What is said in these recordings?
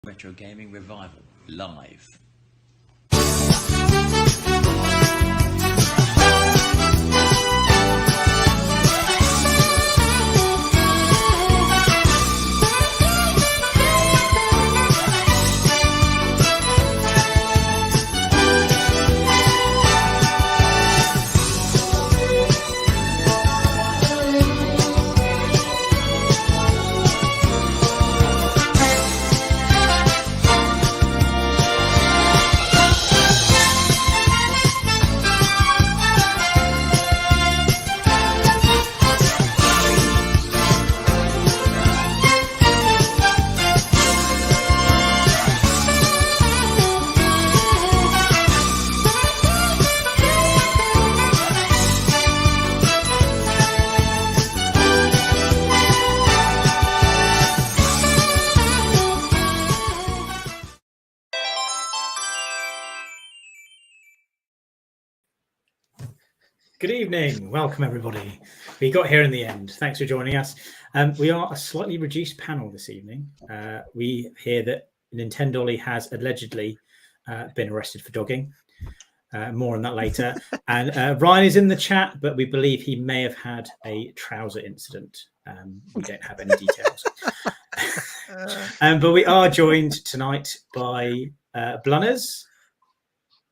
Retro Gaming Revival live. Good evening. Welcome, everybody. We got here in the end. Thanks for joining us. We are a slightly reduced panel this evening. We hear that Nintendo has allegedly been arrested for dogging. More on that later. And Ryan is in the chat, but we believe he may have had a trouser incident. We don't have any details. But we are joined tonight by Blunners.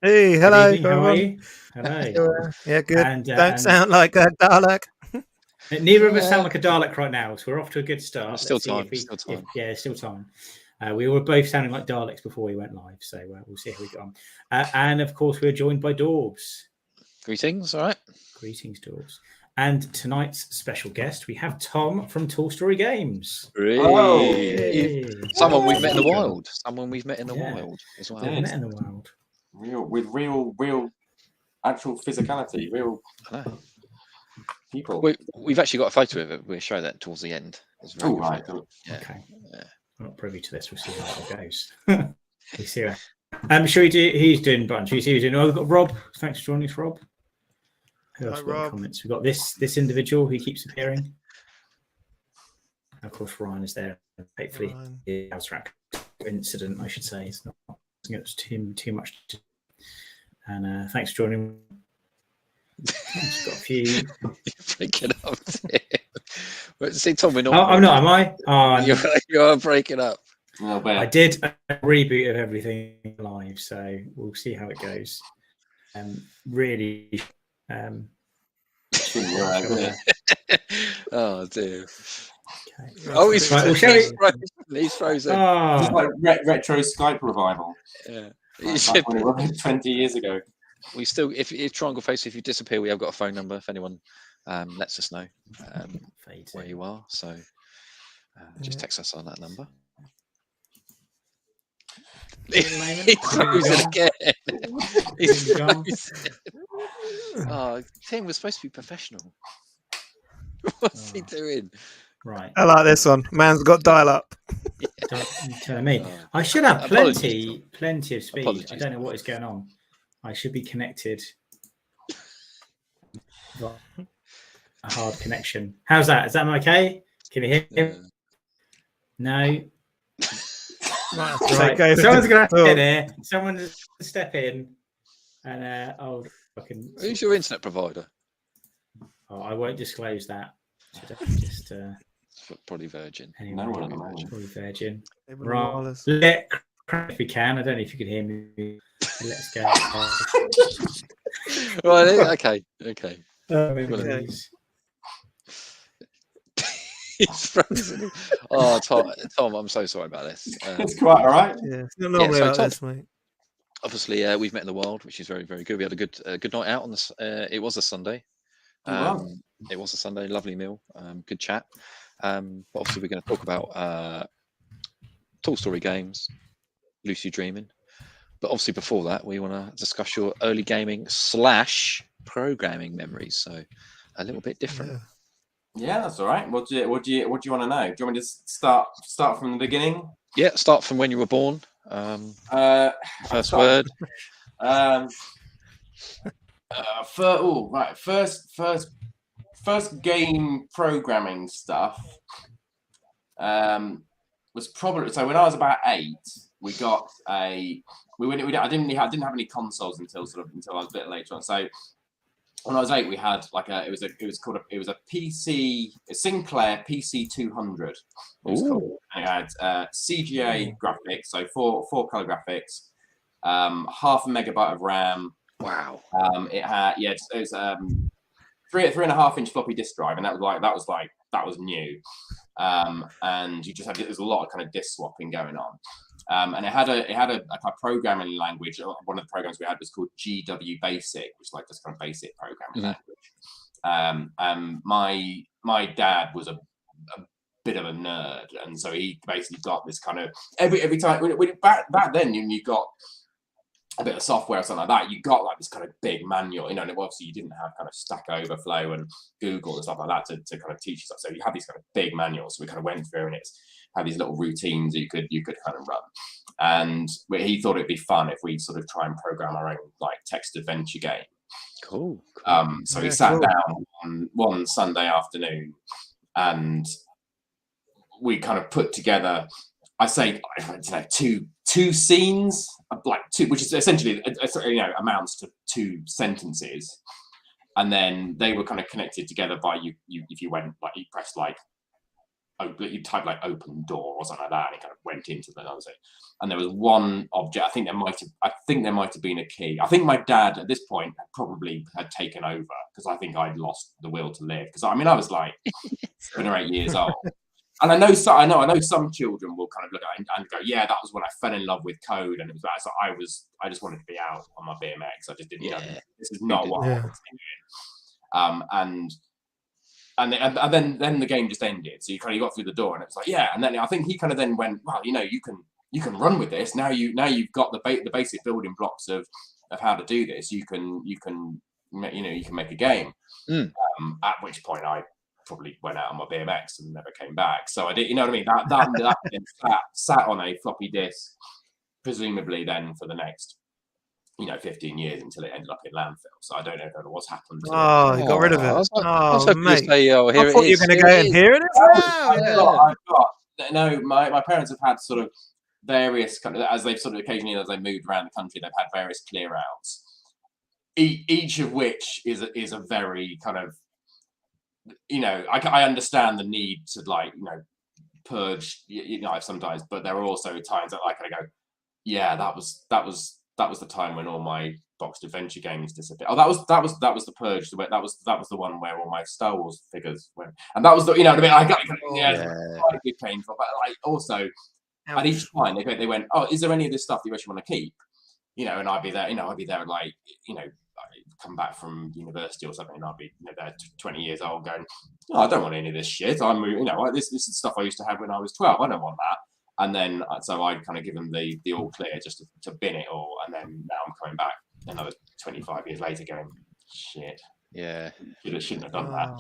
Hey, hello. Good evening. How are you? Hello. Yeah, good. And, Don't sound like a Dalek. Neither of us sound like a Dalek right now, so we're off to a good start. Still time. Still time. We were both sounding like Daleks before we went live, so we'll see how we go on. And of course, we're joined by Dorbs. Greetings, all right. Greetings, Dorbs. And tonight's special guest, we have Tom from Tall Story Games. Hey. Someone we've met in the wild. Wild as well. Met in the wild. Real actual physicality, real people. We've actually got a photo of it. We'll show that towards the end. Oh, right. Cool. Yeah. Okay. Yeah. I'm not privy to this. We'll see how it goes. We'll see how. I'm sure he's doing a bunch. He's doing. Oh, we've got Rob. Thanks for joining us, Rob. Who else got comments? We've got this individual who keeps appearing. And of course, Ryan is there. Hopefully, the Azrak incident, I should say, it's not. It's too much. And thanks for joining. I've got a few. You're breaking up. See, Tom, we're not. Oh, I'm not, am I? Oh, you're breaking up. Oh, I did a reboot of everything live, so we'll see how it goes. Really. Oh dear. Okay. Oh, he's frozen. Oh. It's like retro Skype revival. Yeah. Like 20 years ago. We still, if Triangle Face, if you disappear, we have got a phone number. If anyone lets us know where you are, so just text us on that number. He's frozen again. He's frozen. Oh, Tim was supposed to be professional. What's he doing? Right. I like this one. Man's got dial up. Telling me. I should have plenty of speed. Apologies. I don't know what is going on. I should be connected. Got a hard connection. How's that? Is that okay? Can you hear him? No. Right. Okay. Someone's going to have to get here. Someone step in. And fucking. Who's your internet provider? Oh, I won't disclose that. Just probably Virgin. No one at the moment. Probably Virgin. Right. If we can. I don't know if you could hear me. Let's go. Right. Okay. He's frozen. Oh, Tom, I'm so sorry about this. It's quite all right. Yeah, it's not normally like this, mate. Obviously, we've met in the wild, which is very, very good. We had a good night out on this. It was a Sunday. It was a Sunday. Lovely meal. Good chat. But obviously, we're going to talk about Tall Story Games, Lucid Dreaming. But obviously, before that, we want to discuss your early gaming / programming memories. So a little bit different. Yeah, that's all right. What do you want to know? Do you want me to start from the beginning? Yeah, start from when you were born. First word. First game programming stuff was was probably so when I was about 8, we got I didn't have any consoles until I was a bit later on. So when I was 8, we had like a Sinclair PC 200. It was called. It had CGA graphics, so four color graphics, half a megabyte of RAM. Wow. It had it was 3.5-inch floppy disk drive, and that was new. And you just had there's a lot of kind of disk swapping going on. And it had a programming language. One of the programs we had was called GW Basic, which is like this kind of basic programming language. My dad was a bit of a nerd, and so he basically got this kind of every time back then you got a bit of software or something like that, you got like this kind of big manual, and obviously you didn't have kind of Stack Overflow and Google and stuff like that to kind of teach you stuff. So you had these kind of big manuals. So we kind of went through, and it's had these little routines you could kind of run. And he thought it'd be fun if we sort of try and program our own like text adventure game. Cool. So we sat down on one Sunday afternoon, and we kind of put together, I don't know, two scenes, like which is essentially amounts to 2 sentences, and then they were kind of connected together by you if you went like you pressed like you type like open door or something like that, and it kind of went into the other. And there was one object. I think there might have been a key. I think my dad at this point probably had taken over, because I think I'd lost the will to live. Because I mean, I was like 7 or 8 years old. And I know some children will kind of look at it and go, yeah, that was when I fell in love with code, and it was that. So I just wanted to be out on my BMX. I just didn't. This is not what I was doing. And then the game just ended. So you got through the door, and it was like, yeah. And then I think he kind of then went, well, you can run with this now. You've got the basic building blocks of how to do this. You can make a game. At which point I probably went out on my BMX and never came back. So I did, what I mean? That sat on a floppy disk, presumably then for the next 15 years, until it ended up in landfill. So I don't know what's happened to it. You got rid of it. I was hoping mate. to say, here I thought you were going to go in here. My parents have had sort of various kind of, as they've sort of occasionally, as they moved around the country, they've had various clear outs, each of which is a very kind of, I understand the need to purge, sometimes, but there are also times that I kind of go, yeah, that was the time when all my boxed adventure games disappeared. Oh, that was the purge. That was the one where all my Star Wars figures went, and that was the I got quite a big painful, but also at each time they went, oh, is there any of this stuff that you actually want to keep? And I'd be there, come back from university or something, and I'd be there 20 years old going, oh, I don't want any of this shit. I'm this is stuff I used to have when I was 12. I don't want that. And then so I'd kind of give them the all clear just to bin it all, and then now I'm coming back another 25 years later going, shit, yeah, shouldn't have done that.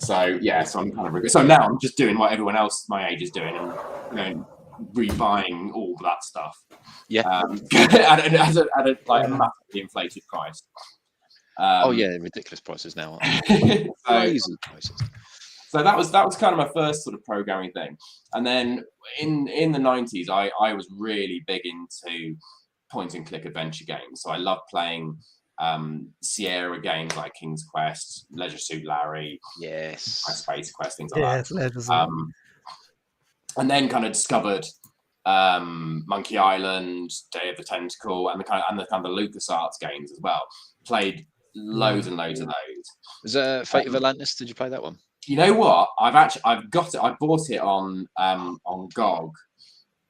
So I'm kind of so now I'm just doing what everyone else my age is doing, and rebuying all that stuff. At a massively inflated price. Ridiculous prices now. Crazy prices. So that was kind of my first sort of programming thing. And then in the 90s, I was really big into point and click adventure games. So I loved playing Sierra games like King's Quest, Leisure Suit Larry, Space Quest, things like that. And then kind of discovered Monkey Island, Day of the Tentacle, and the kind of the LucasArts games as well. Played loads and loads of those. Was Fate of Atlantis? Did you play that one? You know what? I've got it. I bought it on GOG,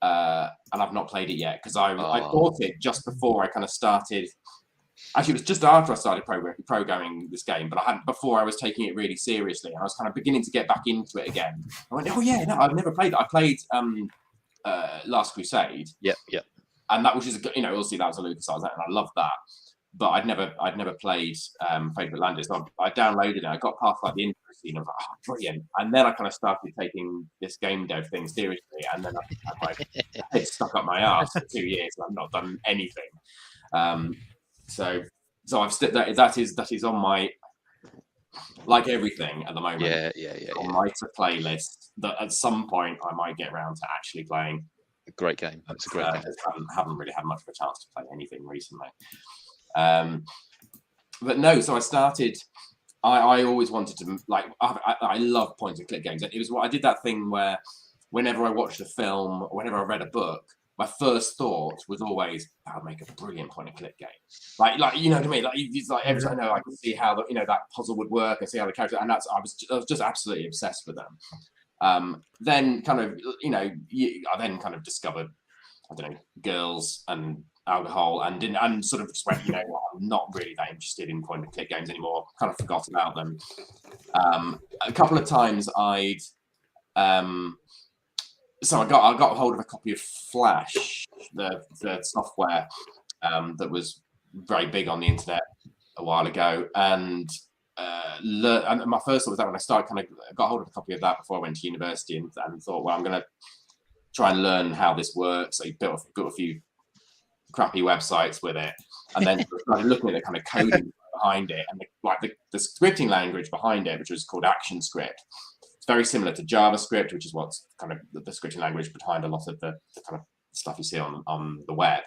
and I've not played it yet because I bought it just before I kind of started. Actually, it was just after I started programming this game, but before I was taking it really seriously, and I was kind of beginning to get back into it again. I went, oh yeah, no, I've never played it. I played Last Crusade. Yep. And that was just obviously that was a LucasArts, and I loved that. But I'd never played Fate of Atlantis. So I downloaded it. I got past like the intro scene. I was like, oh, brilliant. And then I kind of started taking this game dev thing seriously. And then I had my head stuck up my ass for 2 years. And I've not done anything. So I've that is on my like everything at the moment. On my playlist that at some point I might get around to actually playing. A great game. It's a great game. Haven't really had much of a chance to play anything recently. But no, so I started. I always wanted to like. I love point and click games. It was what I did that thing where whenever I watched a film, or whenever I read a book, my first thought was always, "That would make a brilliant point and click game." Like you know what I mean? Like it's like every time I could see how that puzzle would work and see how the character. And I was just absolutely obsessed with them. Then kind of I then kind of discovered girls and alcohol and sort of just went, I'm not really that interested in point and click games anymore. Kind of forgot about them. A couple of times so I got hold of a copy of Flash, the software that was very big on the internet a while ago, and my first thought was that when I started, kind of got hold of a copy of that before I went to university, and thought, well, I'm going to try and learn how this works. So you built a few crappy websites with it, and then started looking at the kind of coding behind it, and the scripting language behind it, which was called ActionScript. It's very similar to JavaScript, which is what's kind of the scripting language behind a lot of the kind of stuff you see on the web.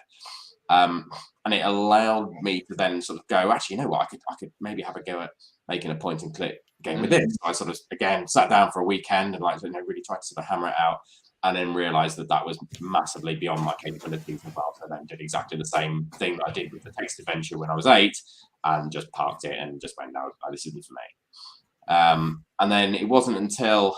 And it allowed me to then sort of go, actually, you know what, I could maybe have a go at making a point and click game with this. I sort of again sat down for a weekend and really tried to sort of hammer it out, and then realized that was massively beyond my capabilities as well. So then did exactly the same thing that I did with the text adventure when I was 8, and just parked it and just went, no, this isn't for me. And then it wasn't until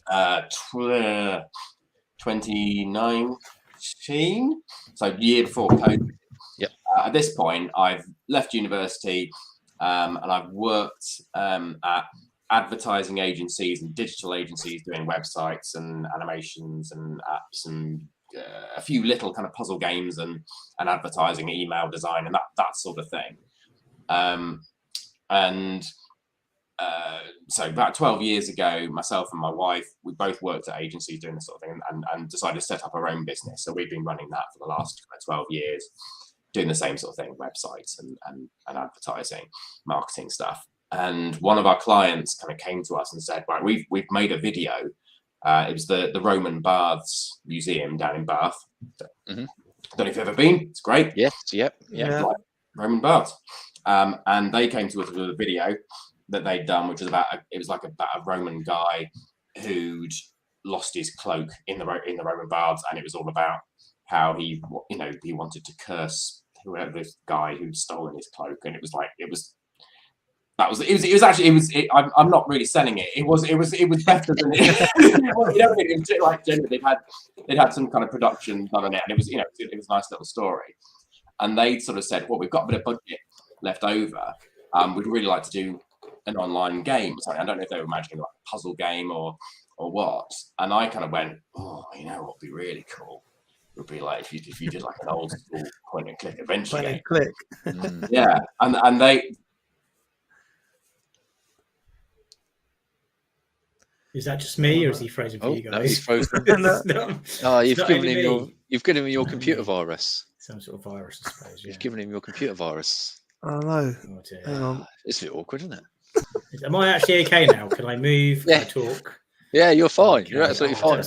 2019, so year before COVID. Yep. At this point, I've left university, and I've worked at advertising agencies and digital agencies doing websites and animations and apps and a few little kind of puzzle games and advertising, email design, and that sort of thing. So about 12 years ago, myself and my wife, we both worked at agencies doing this sort of thing, and decided to set up our own business. So we've been running that for the last 12 years, doing the same sort of thing, websites and advertising, marketing stuff. And one of our clients kind of came to us and said, right, we've made a video. It was the Roman Baths Museum down in Bath. Mm-hmm. Don't know if you've ever been. It's great. Yes. Yep. Yeah. Like Roman Baths. And they came to us with a video that they'd done, which was about a Roman guy who'd lost his cloak in the Roman Baths, and it was all about how he wanted to curse whoever this guy who'd stolen his cloak, and I'm not really selling it. It was better than it. It was like generally they'd had some kind of production done on it, and it was a nice little story. And they sort of said, well, we've got a bit of budget left over. We'd really like to do an online game. Sorry, I don't know if they were imagining like a puzzle game or what. And I kind of went, what would be really cool? It would be like if you did like an old school point and click adventure game. Click. Yeah, and they. Is that just me, or is he frozen for you guys? No, he's frozen. You've given him your computer virus. Some sort of virus, I suppose. Yeah. You've given him your computer virus. Oh no. It's a bit awkward, isn't it? Am I actually okay now? Can I move? Yeah. Can I talk? Yeah, you're fine. Okay. You're absolutely fine.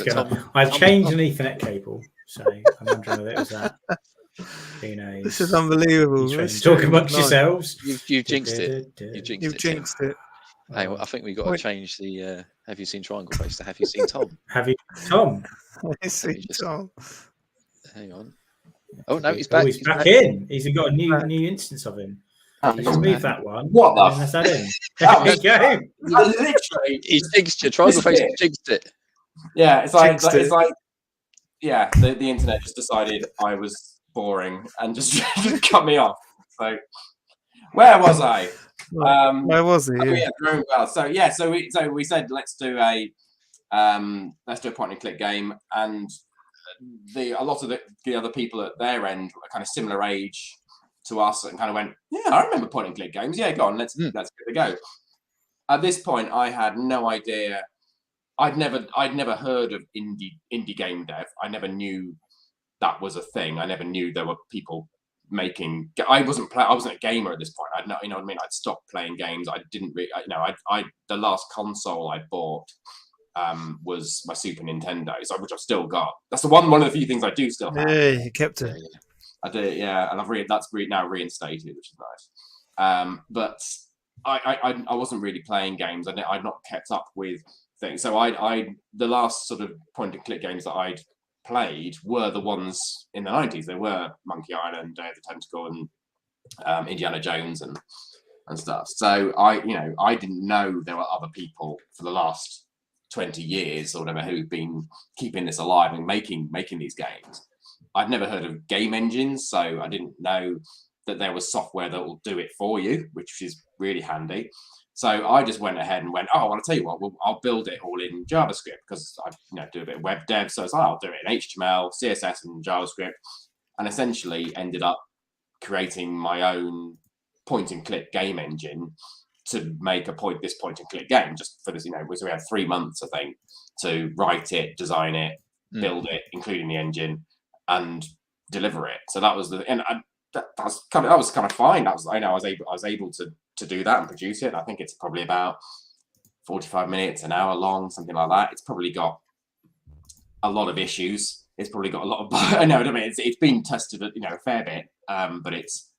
I've changed an Ethernet cable, so I'm wondering whether it was that. Who knows? This is unbelievable. Talk amongst yourselves. You've jinxed it. You've jinxed it. Hey, well, I think we've got to change the have you seen Triangle Face to have you seen Tom? Have you Tom? I see Tom. Hang on. Oh no, he's back. He's back in. He's got a new instance of him. Let's move that one. What the? Let's add in. There we go. Literally, He jinxed you. Triangle Face jinxed it. Yeah, it's like the internet just decided I was boring and just cut me off. So where was I? Where was he? Very well. So we said let's do a point and click game, and a lot of the other people at their end were kind of similar age to us, and kind of went, yeah, I remember point and click games. Yeah, go on, let's give it a go. At this point, I had no idea. I'd never heard of indie game dev. I never knew that was a thing. I never knew there were people making. I wasn't a gamer at this point. You know what I mean. I'd stopped playing games. I didn't really, you know, I the last console I bought was my Super Nintendo, which I've still got. That's one of the few things I do still have. Yeah, you kept it. I do, yeah, and that's now reinstated, which is nice. But I wasn't really playing games. I'd not kept up with things. So the last sort of point and click games that I'd played were the ones in the 90s. They were Monkey Island, Day of the Tentacle, and Indiana Jones and stuff. So I didn't know there were other people for the last 20 years or whatever who've been keeping this alive and making these games. I'd never heard of game engines, so I didn't know that there was software that will do it for you, which is really handy. So I just went ahead and went, oh, well, I'll tell you what, I'll build it all in JavaScript because I do a bit of web dev. So I'll do it in HTML, CSS, and JavaScript, and essentially ended up creating my own point and click game engine to make this point and click game. Just for this, we had 3 months, I think, to write it, design it, build it, including the engine, and deliver it. So that was that was kind of fine. I was able to do that and produce it. I think it's probably about 45 minutes, an hour long, something like that. It's probably got a lot of issues. It's probably got a lot of I mean it's been tested a fair bit, but it's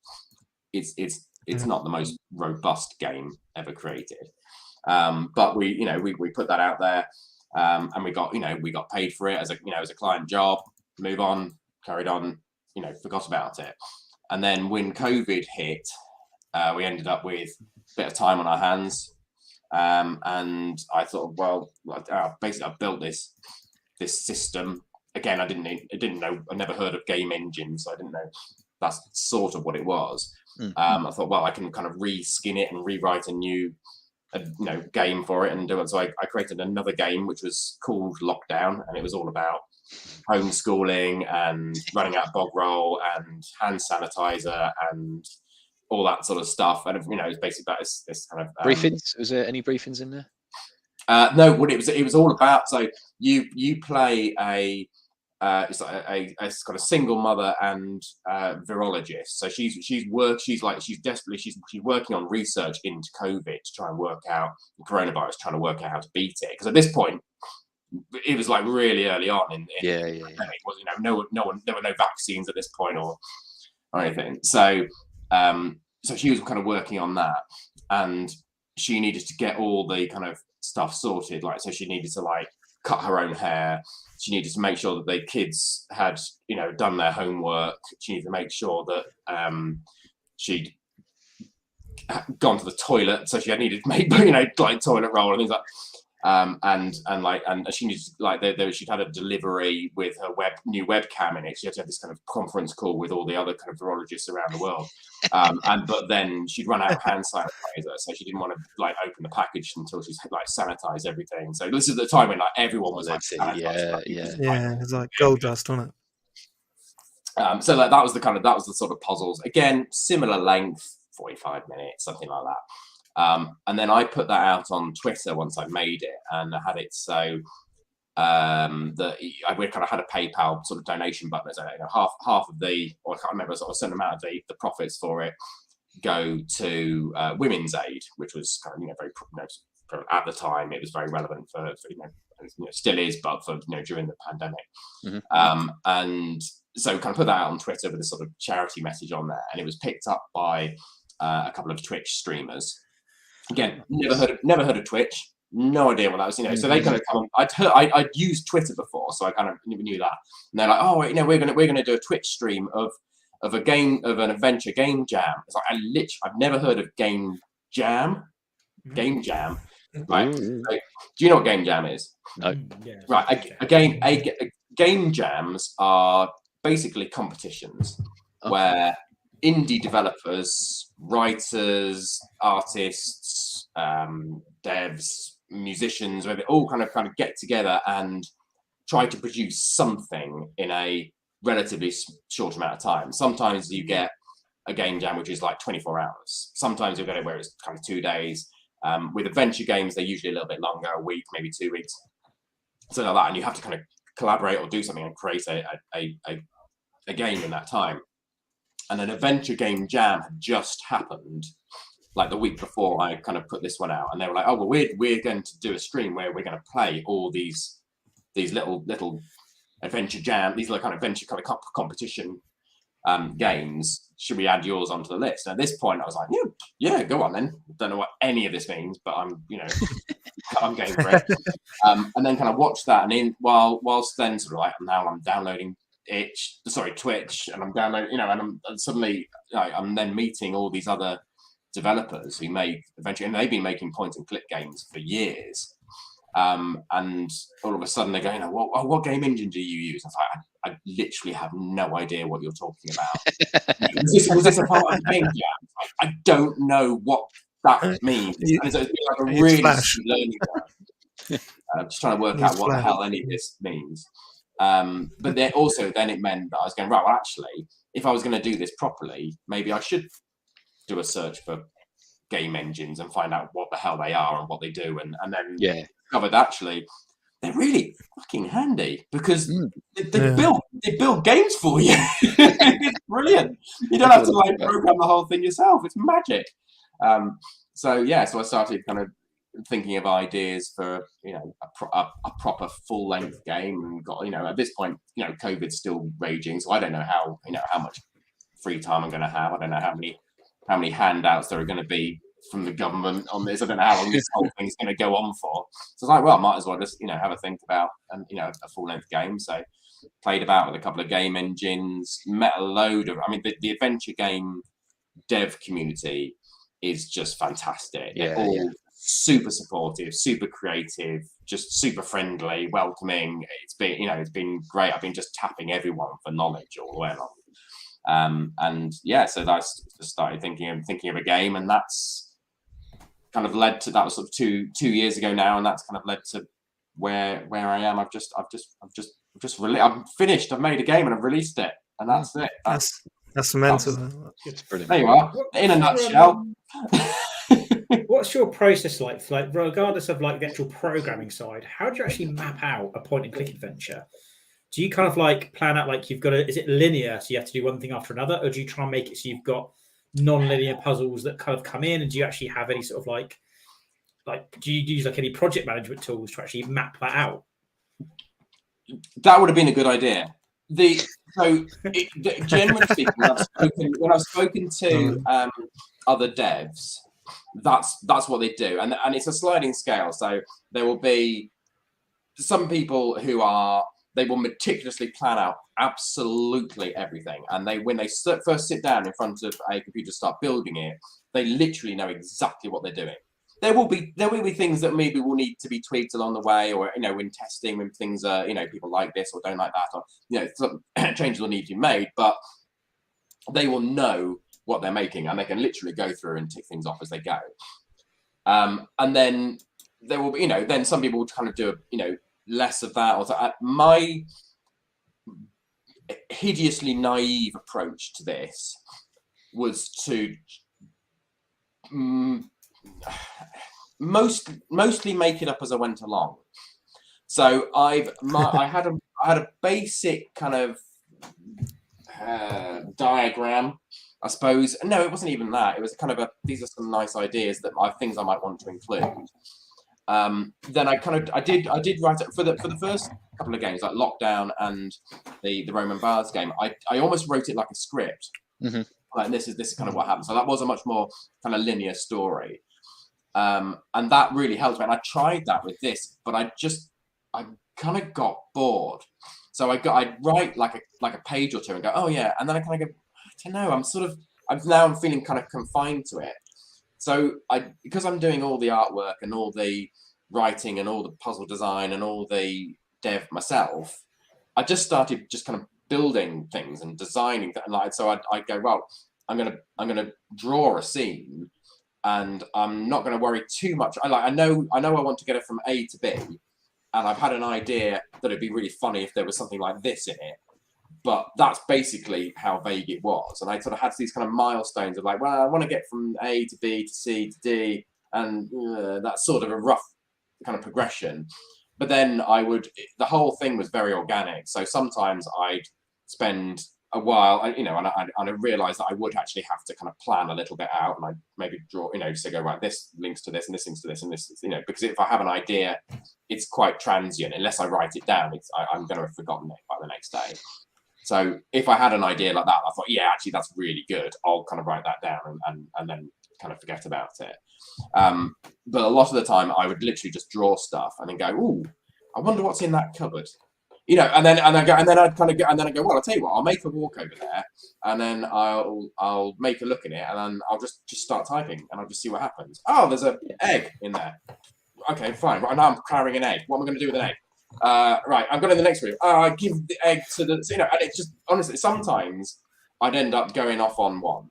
not the most robust game ever created. But we put that out there, and we got paid for it as a client job. Move on, carried on, forgot about it. And then when COVID hit, we ended up with a bit of time on our hands. And I thought, well, basically I built this system. Again, I didn't know, I never heard of game engines, so I didn't know that's sort of what it was. I thought, well, I can kind of reskin it and rewrite a new game for it and do it. So I created another game which was called Lockdown, and it was all about homeschooling and running out of bog roll and hand sanitizer and all that sort of stuff. And it's basically that is this kind of briefings. Was there any briefings in there? No, what it was all about. So you play it's like a kind of single mother and virologist. So she's working on research into COVID to try and work out the coronavirus, trying to work out how to beat it. Because at this point, it was like really early on in the pandemic. Was there were no vaccines at this point or anything. So so she was kind of working on that, and she needed to get all the kind of stuff sorted. Like, so she needed to cut her own hair. She needed to make sure that the kids had done their homework. She needed to make sure that she'd gone to the toilet, so she needed to make toilet roll and things like. And she needed she'd had a delivery with her new webcam in it. She had to have this kind of conference call with all the other kind of virologists around the world. But then she'd run out of hand sanitizer, so she didn't want to open the package until she's sanitized everything. So this is the time when everyone was it's like gold dust on it. So that was the sort of puzzles. Again, similar length, 45 minutes, something like that. And then I put that out on Twitter once I made it, and I had it so we kind of had a PayPal sort of donation button. So half of the, or I can't remember, a certain amount of the profits for it go to Women's Aid, which was kind of very at the time it was very relevant for still is, but for during the pandemic. And so kind of put that out on Twitter with a sort of charity message on there, and it was picked up by a couple of Twitch streamers. Again, never heard of Twitch. No idea what that was. So they kind of come. I'd used Twitter before, so I kind of knew that. And they're like, "Oh, wait, we're gonna do a Twitch stream of an adventure game jam." It's like I've never heard of game jam. Game jam, right? So, do you know what game jam is? No. Right. Game jams are basically competitions where indie developers, writers, artists, devs, musicians, where they all kind of get together and try to produce something in a relatively short amount of time. Sometimes you get a game jam which is 24 hours. Sometimes you'll get it where it's kind of 2 days. With adventure games, they're usually a little bit longer, a week, maybe 2 weeks, something like that. And you have to kind of collaborate or do something and create a game in that time. and an adventure game jam had just happened, like the week before I kind of put this one out, and they were like, "Oh, well, we're going to do a stream where we're going to play all these little adventure jam, these little kind of adventure kind of competition games. Should we add yours onto the list?" And at this point, I was like, "Yeah, go on then." Don't know what any of this means, but I'm I'm going for it. And then kind of watched that, and whilst then sort of like I'm downloading Twitch, and I'm downloading, and I'm suddenly I'm then meeting all these other developers who make adventure, and they've been making point and click games for years. And all of a sudden they're going, what game engine do you use? I was like, I literally have no idea what you're talking about. was this a part of the game? Yeah. I don't know what that means. And so it's been like a really learning curve. Just trying to work out what the hell any of this means. But then it meant that I was going, right, well, actually, if I was going to do this properly, maybe I should do a search for game engines and find out what the hell they are and what they do, and then discovered actually they're really fucking handy because they build games for you. It's brilliant. You don't have to like program the whole thing yourself. It's magic. So I started kind of thinking of ideas for a proper full length game, and got at this point COVID's still raging, so I don't know how much free time I'm going to have. I don't know how many handouts there are going to be from the government on this. I don't know how long this whole thing is going to go on for. So it's like, well, I might as well just have a think about a full length game. So played about with a couple of game engines, met a load of. I mean, the adventure game dev community is just fantastic. They're all super supportive, super creative, just super friendly, welcoming. It's been great. I've been just tapping everyone for knowledge all the way along. So I started thinking of a game, and that's kind of led to, that was sort of two years ago now, and that's kind of led to where I am. I've finished. I've made a game and I've released it, and that's it. That's mental. It's brilliant. There you are. In a nutshell. What's your process like? Regardless of like the actual programming side, how do you actually map out a point and click adventure? Do you kind of like plan out like you've got is it linear, so you have to do one thing after another, or do you try and make it so you've got non-linear puzzles that kind of come in, and do you actually have any sort of like do you use like any project management tools to actually map that out? That would have been a good idea. Generally speaking, when I've spoken to other devs, that's what they do, and it's a sliding scale. So there will be some people who they will meticulously plan out absolutely everything, and when they first sit down in front of a computer to start building it, they literally know exactly what they're doing. There will be things that maybe will need to be tweaked along the way, or in testing, when things are people like this or don't like that, or some changes will need to be made, but they will know what they're making, and they can literally go through and tick things off as they go. And then there will be then some people will kind of do less of that. Or my hideously naive approach to this was to mostly make it up as I went along. So I had a basic kind of diagram, I suppose. No, it wasn't even that. It was kind of these are some nice ideas that things I might want to include. Then I did write it for the first couple of games, like Lockdown and the Roman Baths game. I almost wrote it like a script. Mm-hmm. Like this is kind of what happened. So that was a much more kind of linear story, and that really helped me. And I tried that with this, but I kind of got bored. So I'd write like a page or two and go, oh yeah, and then I kind of go, I don't know. I'm feeling kind of confined to it. So because I'm doing all the artwork and all the writing and all the puzzle design and all the dev myself, I just started just kind of building things and designing that. So I go, well, I'm gonna draw a scene, and I'm not gonna worry too much. I know I want to get it from A to B, and I've had an idea that it'd be really funny if there was something like this in it. But that's basically how vague it was. And I sort of had these kind of milestones of like, well, I want to get from A to B to C to D, and that's sort of a rough kind of progression. But then the whole thing was very organic. So sometimes I'd spend a while, and I realized that I would actually have to kind of plan a little bit out, and I maybe draw, so go, right, this links to this and this links to this and this, because if I have an idea, it's quite transient. Unless I write it down, I'm going to have forgotten it by the next day. So if I had an idea like that, I thought, yeah, actually that's really good, I'll kind of write that down and then kind of forget about it. But a lot of the time I would literally just draw stuff and then go, ooh, I wonder what's in that cupboard. And then I'd go, well, I'll tell you what, I'll make a walk over there, and then I'll make a look in it, and then I'll just start typing, and I'll just see what happens. Oh, there's an egg in there. Okay, fine. Right now I'm carrying an egg. What am I going to do with an egg? Right, I've got in the next room. I give the egg to the, and it's just, honestly, sometimes I'd end up going off on one.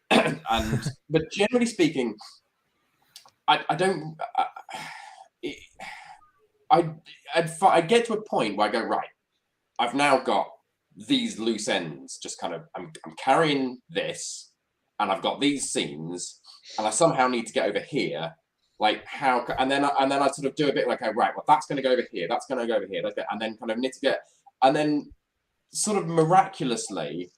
But generally speaking, I don't. I'd get to a point where I go, right, I've now got these loose ends, just kind of, I'm carrying this, and I've got these scenes, and I somehow need to get over here. Like how, and then I sort of do a bit like, oh, right, well, that's going to go over here, that's going to go over here, and then kind of knit together, and then sort of miraculously,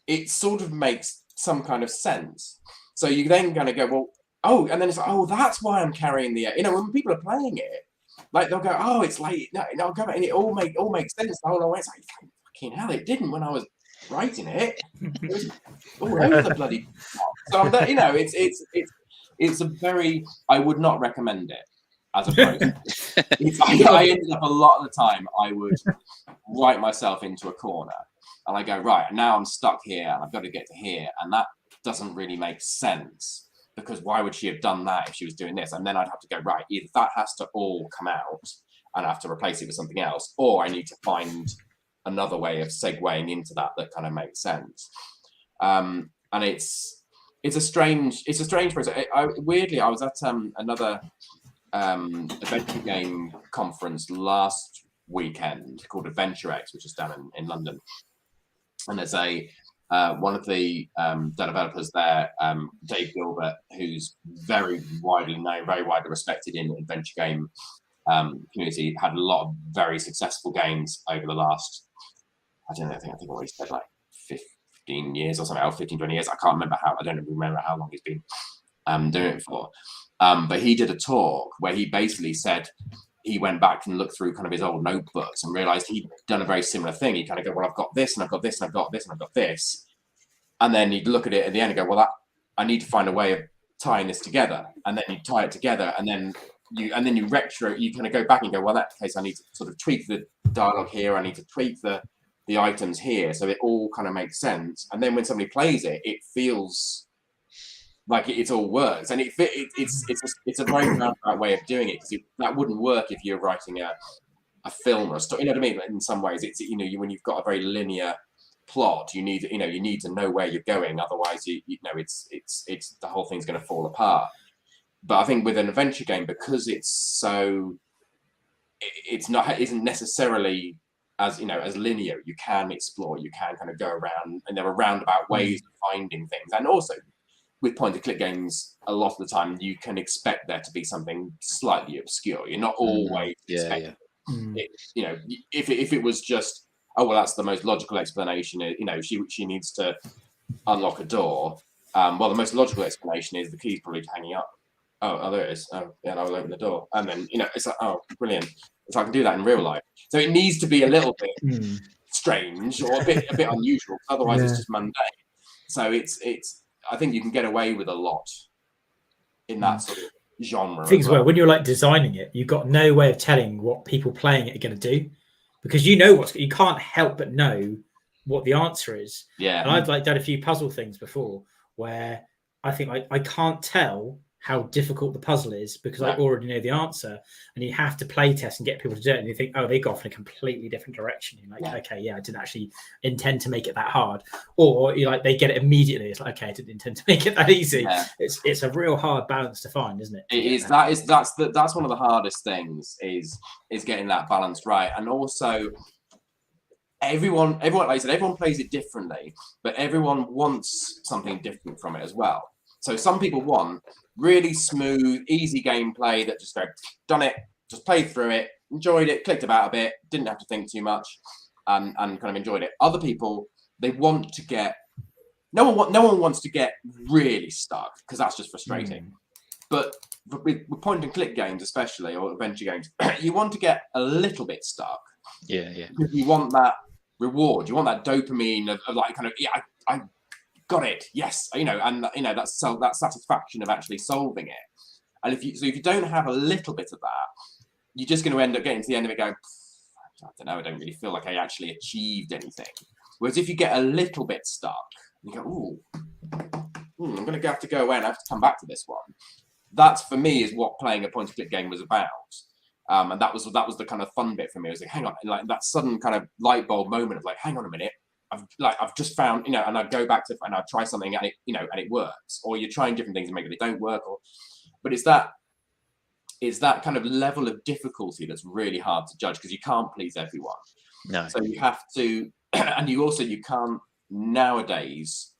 it sort of makes some kind of sense. So you then kind of go, well, oh, and then it's like, oh, that's why I'm carrying the, when people are playing it, like they'll go, oh, it's like, no, go, and it all makes sense the whole way. It's like, fucking hell, it didn't when I was writing it. It was all over the bloody. So it's a very, I would not recommend it as a process. I ended up a lot of the time, I would write myself into a corner, and I go, right, now I'm stuck here, and I've got to get to here, and that doesn't really make sense. Because why would she have done that if she was doing this? And then I'd have to go, right, either that has to all come out and I have to replace it with something else, or I need to find another way of segueing into that kind of makes sense. And it's a strange process. Weirdly, I was at another adventure game conference last weekend called Adventure X, which is down in London. And there's one of the developers there, Dave Gilbert, who's very widely known, very widely respected in the adventure game community, had a lot of very successful games over the last, I think what he said, like 15 years or something, or 15, 20 years. I can't remember I don't remember how long he's been doing it for. But he did a talk where he basically said, he went back and looked through kind of his old notebooks and realized he'd done a very similar thing. He'd kind of go, well, I've got this, and I've got this, and I've got this, and I've got this. And then he'd look at it at the end and go, well, I need to find a way of tying this together. And then you tie it together, and then you kind of go back and go, well, in that case, I need to sort of tweak the dialogue here. I need to tweak the items here. So it all kind of makes sense. And then when somebody plays it, it feels like it all works, and it's a very roundabout way of doing it, because that wouldn't work if you're writing a film or a story. You know what I mean? In some ways, it's when you've got a very linear plot, you need to know where you're going. Otherwise, it's the whole thing's going to fall apart. But I think with an adventure game, because isn't necessarily as linear. You can explore, you can kind of go around, and there are roundabout ways of finding things, and also, with point-and-click games, a lot of the time you can expect there to be something slightly obscure. You're not always expecting it. If it was just, oh well, that's the most logical explanation. She needs to unlock a door. Well, the most logical explanation is the key's probably hanging up. Oh, there it is. Oh, yeah, I'll open the door, and then it's like, oh, brilliant. So I can do that in real life. So it needs to be a little bit strange or a bit unusual. Otherwise, it's just mundane. So it's. I think you can get away with a lot in that sort of genre. Things where when you're like designing it, you've got no way of telling what people playing it are going to do, because you can't help but know what the answer is. Yeah. And I've done a few puzzle things before where I think I can't tell how difficult the puzzle is because I already know the answer, and you have to play test and get people to do it, and you think, oh, they go off in a completely different direction. You're like, okay, I didn't actually intend to make it that hard, or they get it immediately. It's like, okay, I didn't intend to make it that easy. Yeah. It's a real hard balance to find, isn't it? It is. That's one of the hardest things is getting that balance right, and also everyone, like I said, everyone plays it differently, but everyone wants something different from it as well. So some people want really smooth, easy gameplay that just done it, just played through it, enjoyed it, clicked about a bit, didn't have to think too much. and kind of enjoyed it. Other people, they want to get no one wants to get really stuck because that's just frustrating. But with point and click games, especially, or adventure games, you want to get a little bit stuck. Yeah. Because you want that reward, you want that dopamine of like kind of I got it, yes, and that satisfaction of actually solving it. And if you don't have a little bit of that, you're just going to end up getting to the end of it going, I don't know, I don't really feel like I actually achieved anything. Whereas if you get a little bit stuck, you go, I'm going to have to go away and I have to come back to this one. That's, for me, is what playing a point-and-click game was about. And that was the kind of fun bit for me. I was like, hang on, like that sudden kind of light bulb moment of like, hang on a minute, I've just found, and I go back to and I try something and it works, or you're trying different things and maybe they don't work, but it's that kind of level of difficulty that's really hard to judge because you can't please everyone. No. So you have to, and you can't nowadays.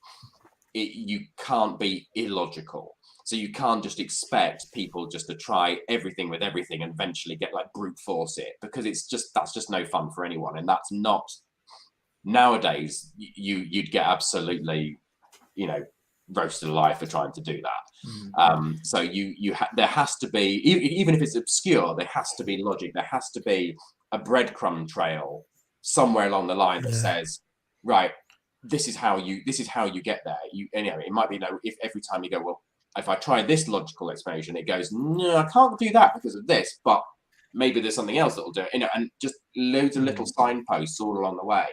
You can't be illogical. So you can't just expect people just to try everything with everything and eventually get like brute force it, because that's just no fun for anyone. And that's not, nowadays you'd get absolutely, roasted alive for trying to do that. So there has to be, even if it's obscure, there has to be logic. There has to be a breadcrumb trail somewhere along the line that says, right, this is how you get there. It might be, if every time you go, well, if I try this logical explanation, it goes, no, I can't do that because of this, but maybe there's something else that will do it, and just loads of little signposts all along the way.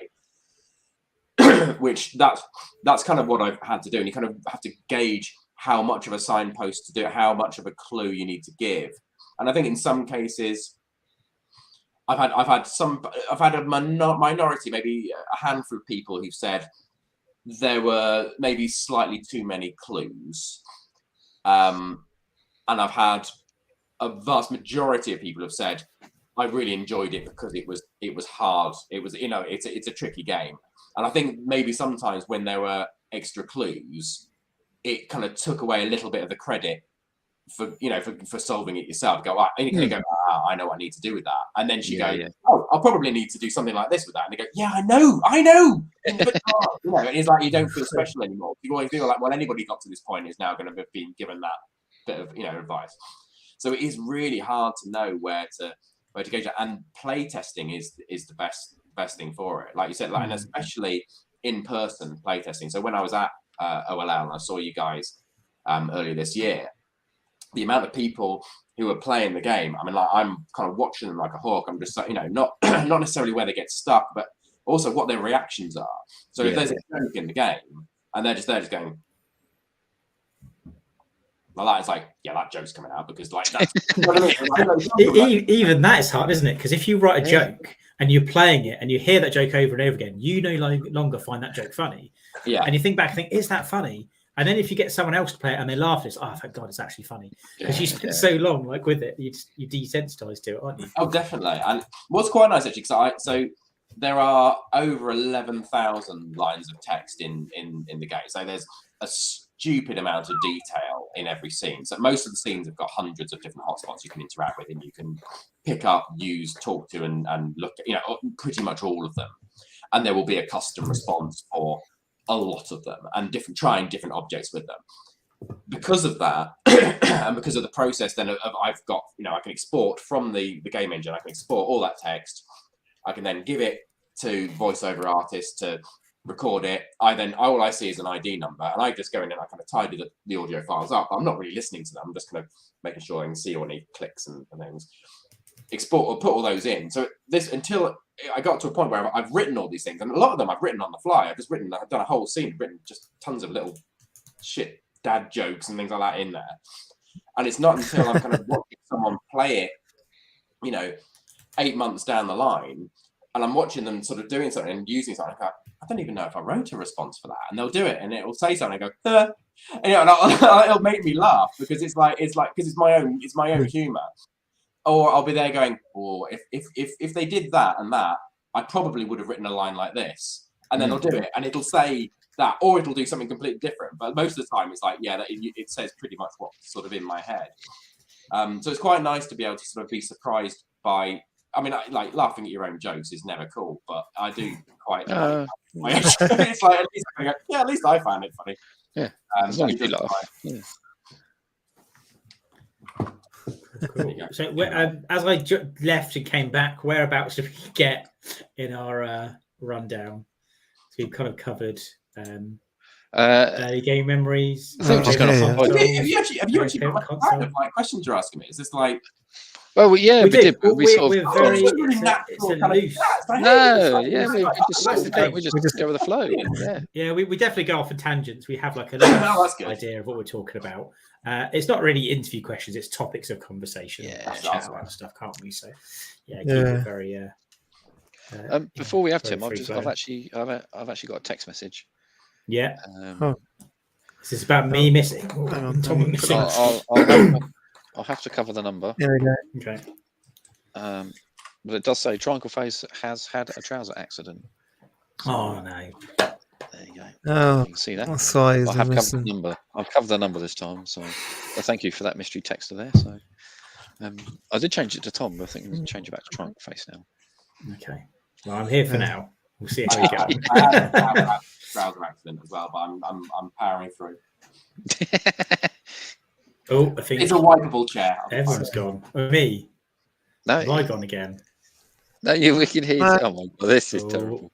Which that's kind of what I've had to do, and you kind of have to gauge how much of a signpost to do, how much of a clue you need to give. And I think in some cases, I've had a minority, maybe a handful of people who've said there were maybe slightly too many clues. And I've had a vast majority of people have said, I really enjoyed it because it was hard. It was, it's a tricky game. And I think maybe sometimes when there were extra clues, it kind of took away a little bit of the credit for solving it yourself. Go, and you kind of go, I know what I need to do with that. And then she goes, oh, I'll probably need to do something like this with that. And they go, yeah, I know. But, it's like you don't feel special anymore. You always feel like, well, anybody got to this point is now going to be given that bit of advice. So it is really hard to know where to gauge it. And play testing is the best thing for it. Like you said, and especially in-person play testing. So when I was at OLL and I saw you guys earlier this year, the amount of people who were playing the game, I mean, like, I'm kind of watching them like a hawk. I'm just, not necessarily where they get stuck, but also what their reactions are. So if there's a joke in the game and they're just going, well, that is like, yeah, that joke's coming out because like that's even that is hard, isn't it? Because if you write a joke and you're playing it and you hear that joke over and over again, you no longer find that joke funny. Yeah. And you think back and think, is that funny? And then if you get someone else to play it and they laugh, it's, oh, thank God, it's actually funny. Because you spend so long like with it, you're desensitized to it, aren't you? Oh, definitely. And what's quite nice actually, so there are over 11,000 lines of text in the game. So there's a stupid amount of detail in every scene. So most of the scenes have got hundreds of different hotspots you can interact with, and you can pick up, use, talk to, and look at, pretty much all of them. And there will be a custom response for a lot of them, and trying different objects with them. Because of that, and because of the process, then I've got, I can export from the game engine. I can export all that text. I can then give it to voiceover artists to record it. All I see is an ID number, and I just go in and I kind of tidy the audio files up. I'm not really listening to them. I'm just kind of making sure I can see any clicks and things. Export or put all those in. So until I got to a point where I've written all these things, and a lot of them I've written on the fly. I've done a whole scene, written just tons of little shit dad jokes and things like that in there. And it's not until I'm kind of watching someone play it, 8 months down the line, and I'm watching them sort of doing something and using something. I don't even know if I wrote a response for that, and they'll do it, and it will say something. I go, and it'll make me laugh because it's my own humor. Or I'll be there going, oh, if they did that and that, I probably would have written a line like this. And then they'll do it, and it'll say that, or it'll do something completely different. But most of the time, it's like, it says pretty much what's sort of in my head. So it's quite nice to be able to sort of be surprised by I mean, like laughing at your own jokes is never cool, but I do quite. It's like at least I go, yeah, at least I found it funny. Yeah, as long as you laugh. Yeah. Cool. So as I left and came back, whereabouts did we get in our rundown? So we've kind of covered early game memories. I think just kind of. Have you actually got a kind of like questions you're asking me? Is this like? Well, yeah, we did. But we're sort of. Very, it's a loose. No, yeah, we just go with the flow. Yeah, we definitely go off on tangents. We have like an idea of what we're talking about. It's not really interview questions; it's topics of conversation. Yeah, chat about stuff, can't we? So, keep it very. Before we have Tim, I've actually got a text message. Yeah. Is this about me missing? Tom missing? I'll have to cover the number. There we go. Okay. But it does say Triangle Face has had a trouser accident. Oh no. There you go. Oh, you can see that. That's why I have covered the number. I've covered the number this time, so thank you for that mystery texter there. So I did change it to Tom, but I think we can change it back to Triangle Face now. Okay. Well, I'm here for now. We'll see how we go. I had a trouser accident as well, but I'm powering through. Oh, I think it's a wipeable chair. Everyone's gone. Me? No, have I gone again? No, we can hear you. Oh my god, this is terrible.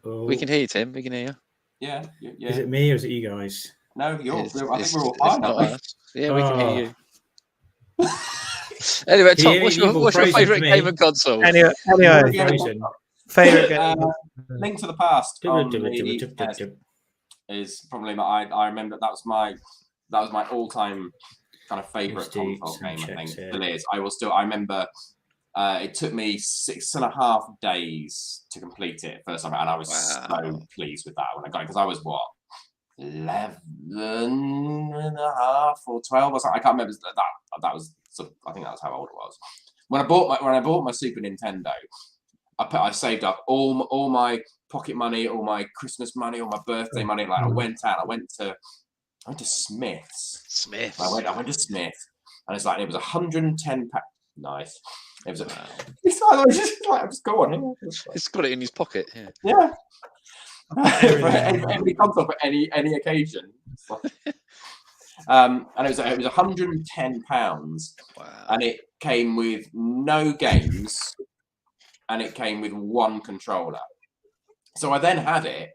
We can hear you, Tim. We can hear you. Yeah. Is it me or is it you guys? No, I think we're all fine. Yeah, we can hear you. Anyway, Tom, what's your favourite game of console? Anyway, favorite game. Link to the Past is probably I remember that was my all-time kind of favourite console game. I think still is. I remember it took me 6.5 days to complete it first time, and I was so pleased with that when I got it because I was 11 and a half or 12 or something. I can't remember that was. I think that was how old it was. When I bought my Super Nintendo, I saved up all my pocket money, all my Christmas money, all my birthday money. Like I went to Smith's. I went to Smith, and it's like it was £110. Nice. It was. I'm just going. He's got it in his pocket. Yeah. For every console for any occasion. And it was £110, and it came with no games, and it came with one controller. So I then had it,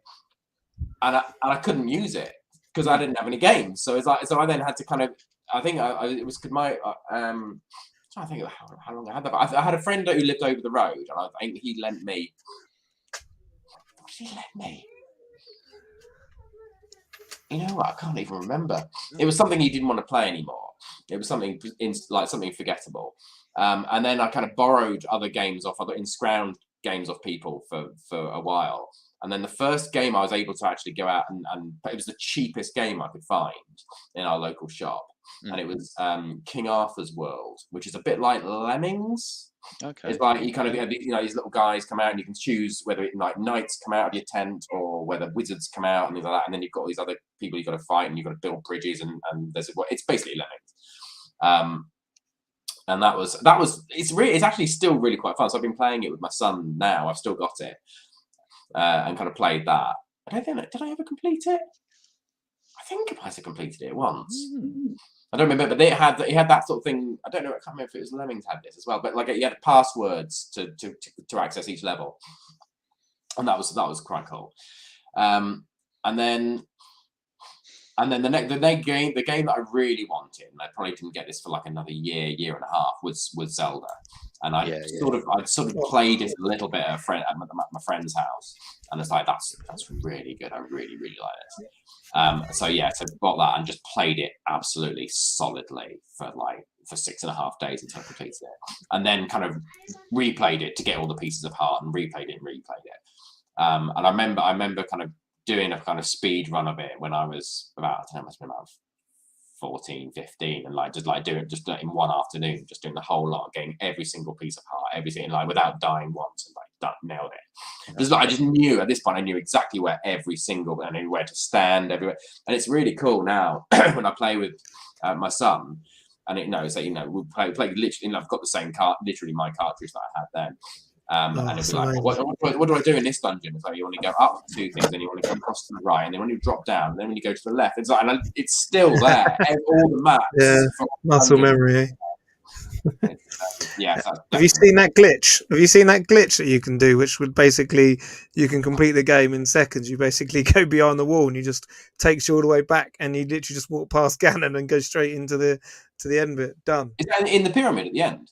and I couldn't use it because I didn't have any games. So it's like I then had to kind of it was my I'm trying to think of how long I had that. But I had a friend who lived over the road, and I think he lent me. What did he lend me? You know what? I can't even remember. It was something he didn't want to play anymore. It was something something forgettable. And then I kind of borrowed other in-scround games off people for a while. And then the first game I was able to actually go out and it was the cheapest game I could find in our local shop. And it was King Arthur's World, which is a bit like Lemmings. Okay. It's like you kind of these little guys come out and you can choose whether knights come out of your tent or whether wizards come out and things like that. And then you've got all these other people you've got to fight and you've got to build bridges and it's basically Lemmings. And that was it's actually still really quite fun. So I've been playing it with my son now. I've still got it and kind of played that. I don't think did I ever complete it? I think I might have completed it once. I don't remember, but he had that sort of thing. I don't know. I can't remember if it was Lemmings had this as well, but like he had passwords to access each level, and that was quite cool. And then the game that I really wanted, and I probably didn't get this for like another year and a half, was Zelda. And I'd sort of played it a little bit at my friend's house, and it's like that's really good. I really like this. So bought that and just played it absolutely solidly for 6.5 days until I completed it, and then kind of replayed it to get all the pieces of heart and replayed it. And I remember kind of doing a kind of speed run of it when I was about, I must have been about 14, 15, and just in one afternoon, just doing the whole lot, getting every single piece of heart, everything without dying once, and nailed it. I just knew at this point, I knew exactly where every single, I knew where to stand everywhere. And it's really cool now when I play with my son. and it knows that we play literally. I've got the same literally my cartridge that I had then. And it'll be like, what do I do in this dungeon? It's like you want to go up 2 things, then you want to go across to the right, and then when you drop down, then when you go to the left, it's like, and it's still there. All the maps. Yeah, muscle memory. Eh? Yeah. Have you seen that glitch? Have you seen that glitch that you can do, which would basically you can complete the game in seconds? You basically go behind the wall and you just takes you all the way back, and you literally just walk past Ganon and go straight into the end bit. Done. Is that in the pyramid at the end?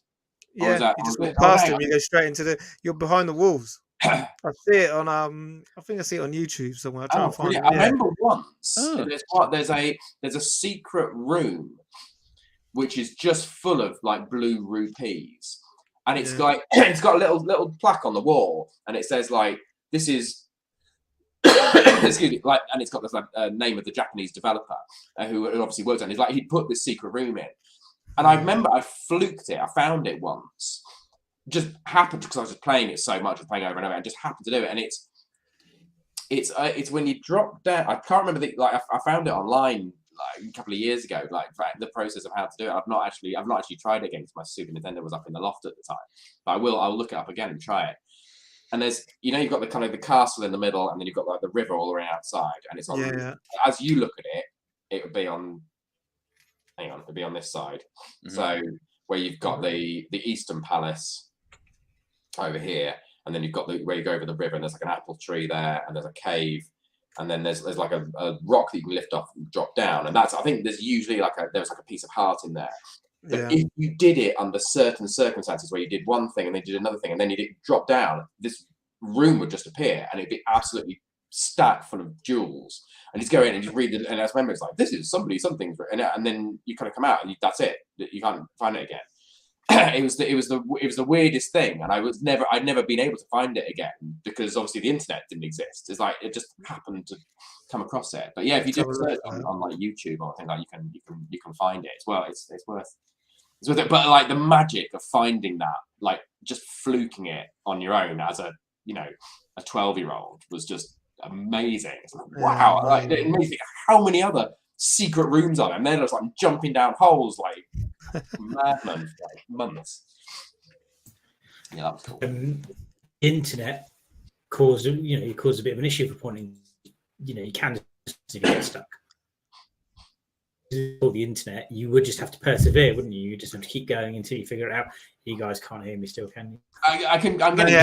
Yeah, you just walk past him, you go straight into you're behind the walls. I see it on I think I see it on YouTube somewhere. I remember once there's a secret room which is just full of like blue rupees, and it's like it's got a little plaque on the wall, and it says like this is excuse me, like, and it's got this name of the Japanese developer who obviously worked on it. It's like he'd put this secret room in. And I remember I fluked it. I found it once. Just happened because I was just playing it so much, I was playing over and over. I just happened to do it, and it's when you drop down. I can't remember I found it online like a couple of years ago. Like the process of how to do it. I've not actually tried it again because my Super Nintendo was up in the loft at the time. But I'll look it up again and try it. And there's you've got the kind of the castle in the middle, and then you've got like the river all the way outside, and it's on. Yeah. As you look at it, it would be on. Hang on, it'll be on this side. Mm-hmm. So where you've got the Eastern Palace over here, and then you've got where you go over the river, and there's like an apple tree there, and there's a cave, and then there's like a rock that you can lift off and drop down, and I think there's usually there's like a piece of heart in there. But if you did it under certain circumstances where you did one thing and then you did another thing and then you did drop down, this room would just appear and it'd be absolutely stacked full of jewels. And just go in and just read it, and I remember it's like, this is something's and then you kind of come out and that's it. You can't find it again. It was the weirdest thing, and I'd never been able to find it again because obviously the internet didn't exist. It's like it just happened to come across it. But yeah, if you do search on like YouTube or things like you can find it. It's worth it. But like the magic of finding that, like just fluking it on your own as a 12-year-old was just amazing. It's like, wow, like it makes me think how many other secret rooms are there, and they're just like jumping down holes like madmen for like months. Yeah, that was cool. Internet caused a bit of an issue for pointing. You can just get stuck. For the internet, you would just have to persevere, wouldn't you? You just have to keep going until you figure it out. You guys can't hear me still, can you? I can. I'm getting. We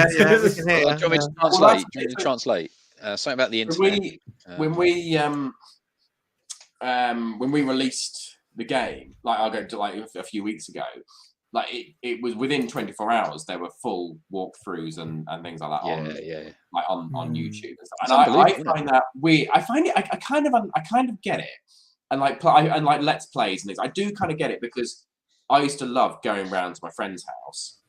can hear you. Do you want me to translate? Do you want me to translate? Something about the internet. When we released the game, like I'll go to like a few weeks ago, like it was within 24 hours there were full walkthroughs and things like that on YouTube and stuff. And I find that weird. I find it. I kind of get it. And like let's plays and things. I do kind of get it because I used to love going around to my friend's house,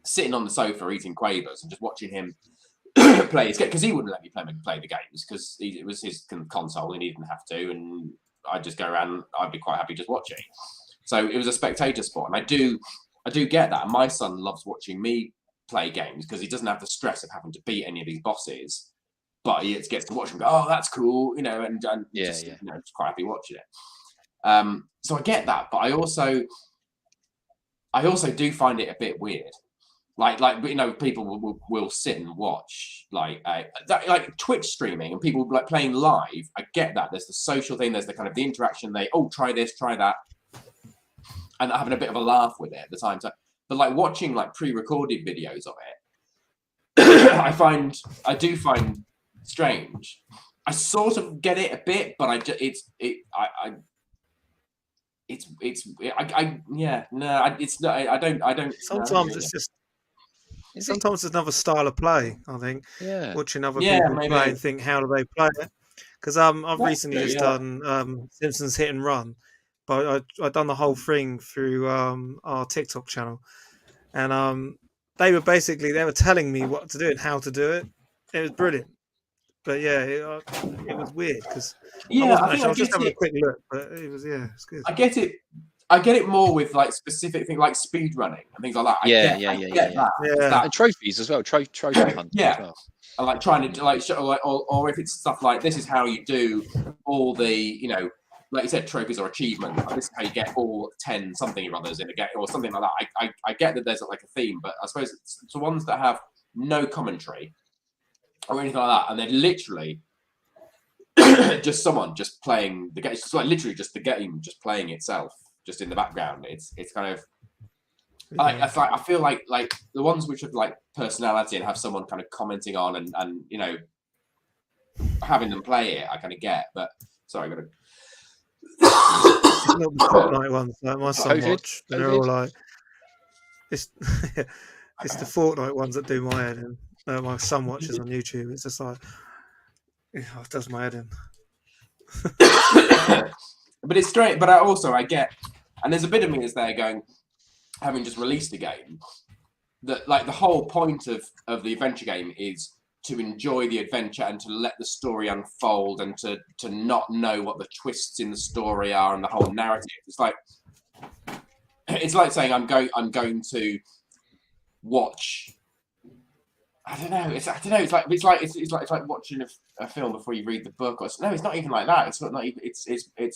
sitting on the sofa eating quavers and just watching him play his game, because he wouldn't let me play the games because it was his console and he didn't have to, and I'd just go around. I'd be quite happy just watching. So it was a spectator sport, and I do get that. And my son loves watching me play games because he doesn't have the stress of having to beat any of these bosses. But he gets to watch and go, oh, that's cool, and just quite happy watching it. So I get that, but I also do find it a bit weird. Like people will sit and watch like Twitch streaming and people like playing live. I get that. There's the social thing. There's the kind of the interaction. Try this, try that, and having a bit of a laugh with it at the time. But like watching like pre-recorded videos of it, I do find strange. I sort of get it a bit, but I don't. Sometimes it's just. Sometimes it's another style of play. I think. Yeah. Watching other people play and think, how do they play it? Because I've recently just done Simpsons Hit and Run, but I've done the whole thing through our TikTok channel, and they were telling me what to do and how to do it. It was brilliant. But yeah, it was weird because I was just having a quick look, but it's good. I get it more with like specific things like speed running and things like that. And trophies as well. Trophy hunting. Yeah, as well. And like trying to like show, like, or if it's stuff like this is how you do all the like you said, trophies or achievements. Like, this is how you get all 10 something or others in a game or something like that. I get that there's like a theme, but I suppose it's the ones that have no commentary or anything like that, and they're literally just someone just playing the game. It's just like literally just the game just playing itself, just in the background. It's kind of I feel like the ones which have like personality and have someone kind of commenting on and you know having them play it, I kind of get. But sorry, I got to. It's not the Fortnite ones like my son watch. They're all like it's it's the Fortnite ones that do my head in. My son watches on YouTube. It's just like it does my head in. But it's straight. But I get, and there's a bit of me that's there going, having just released a game, that like the whole point of the adventure game is to enjoy the adventure and to let the story unfold and to not know what the twists in the story are and the whole narrative. It's like saying I'm going to watch. I don't know. It's like watching a film before you read the book. Or no, it's not even like that. It's not even. It's. I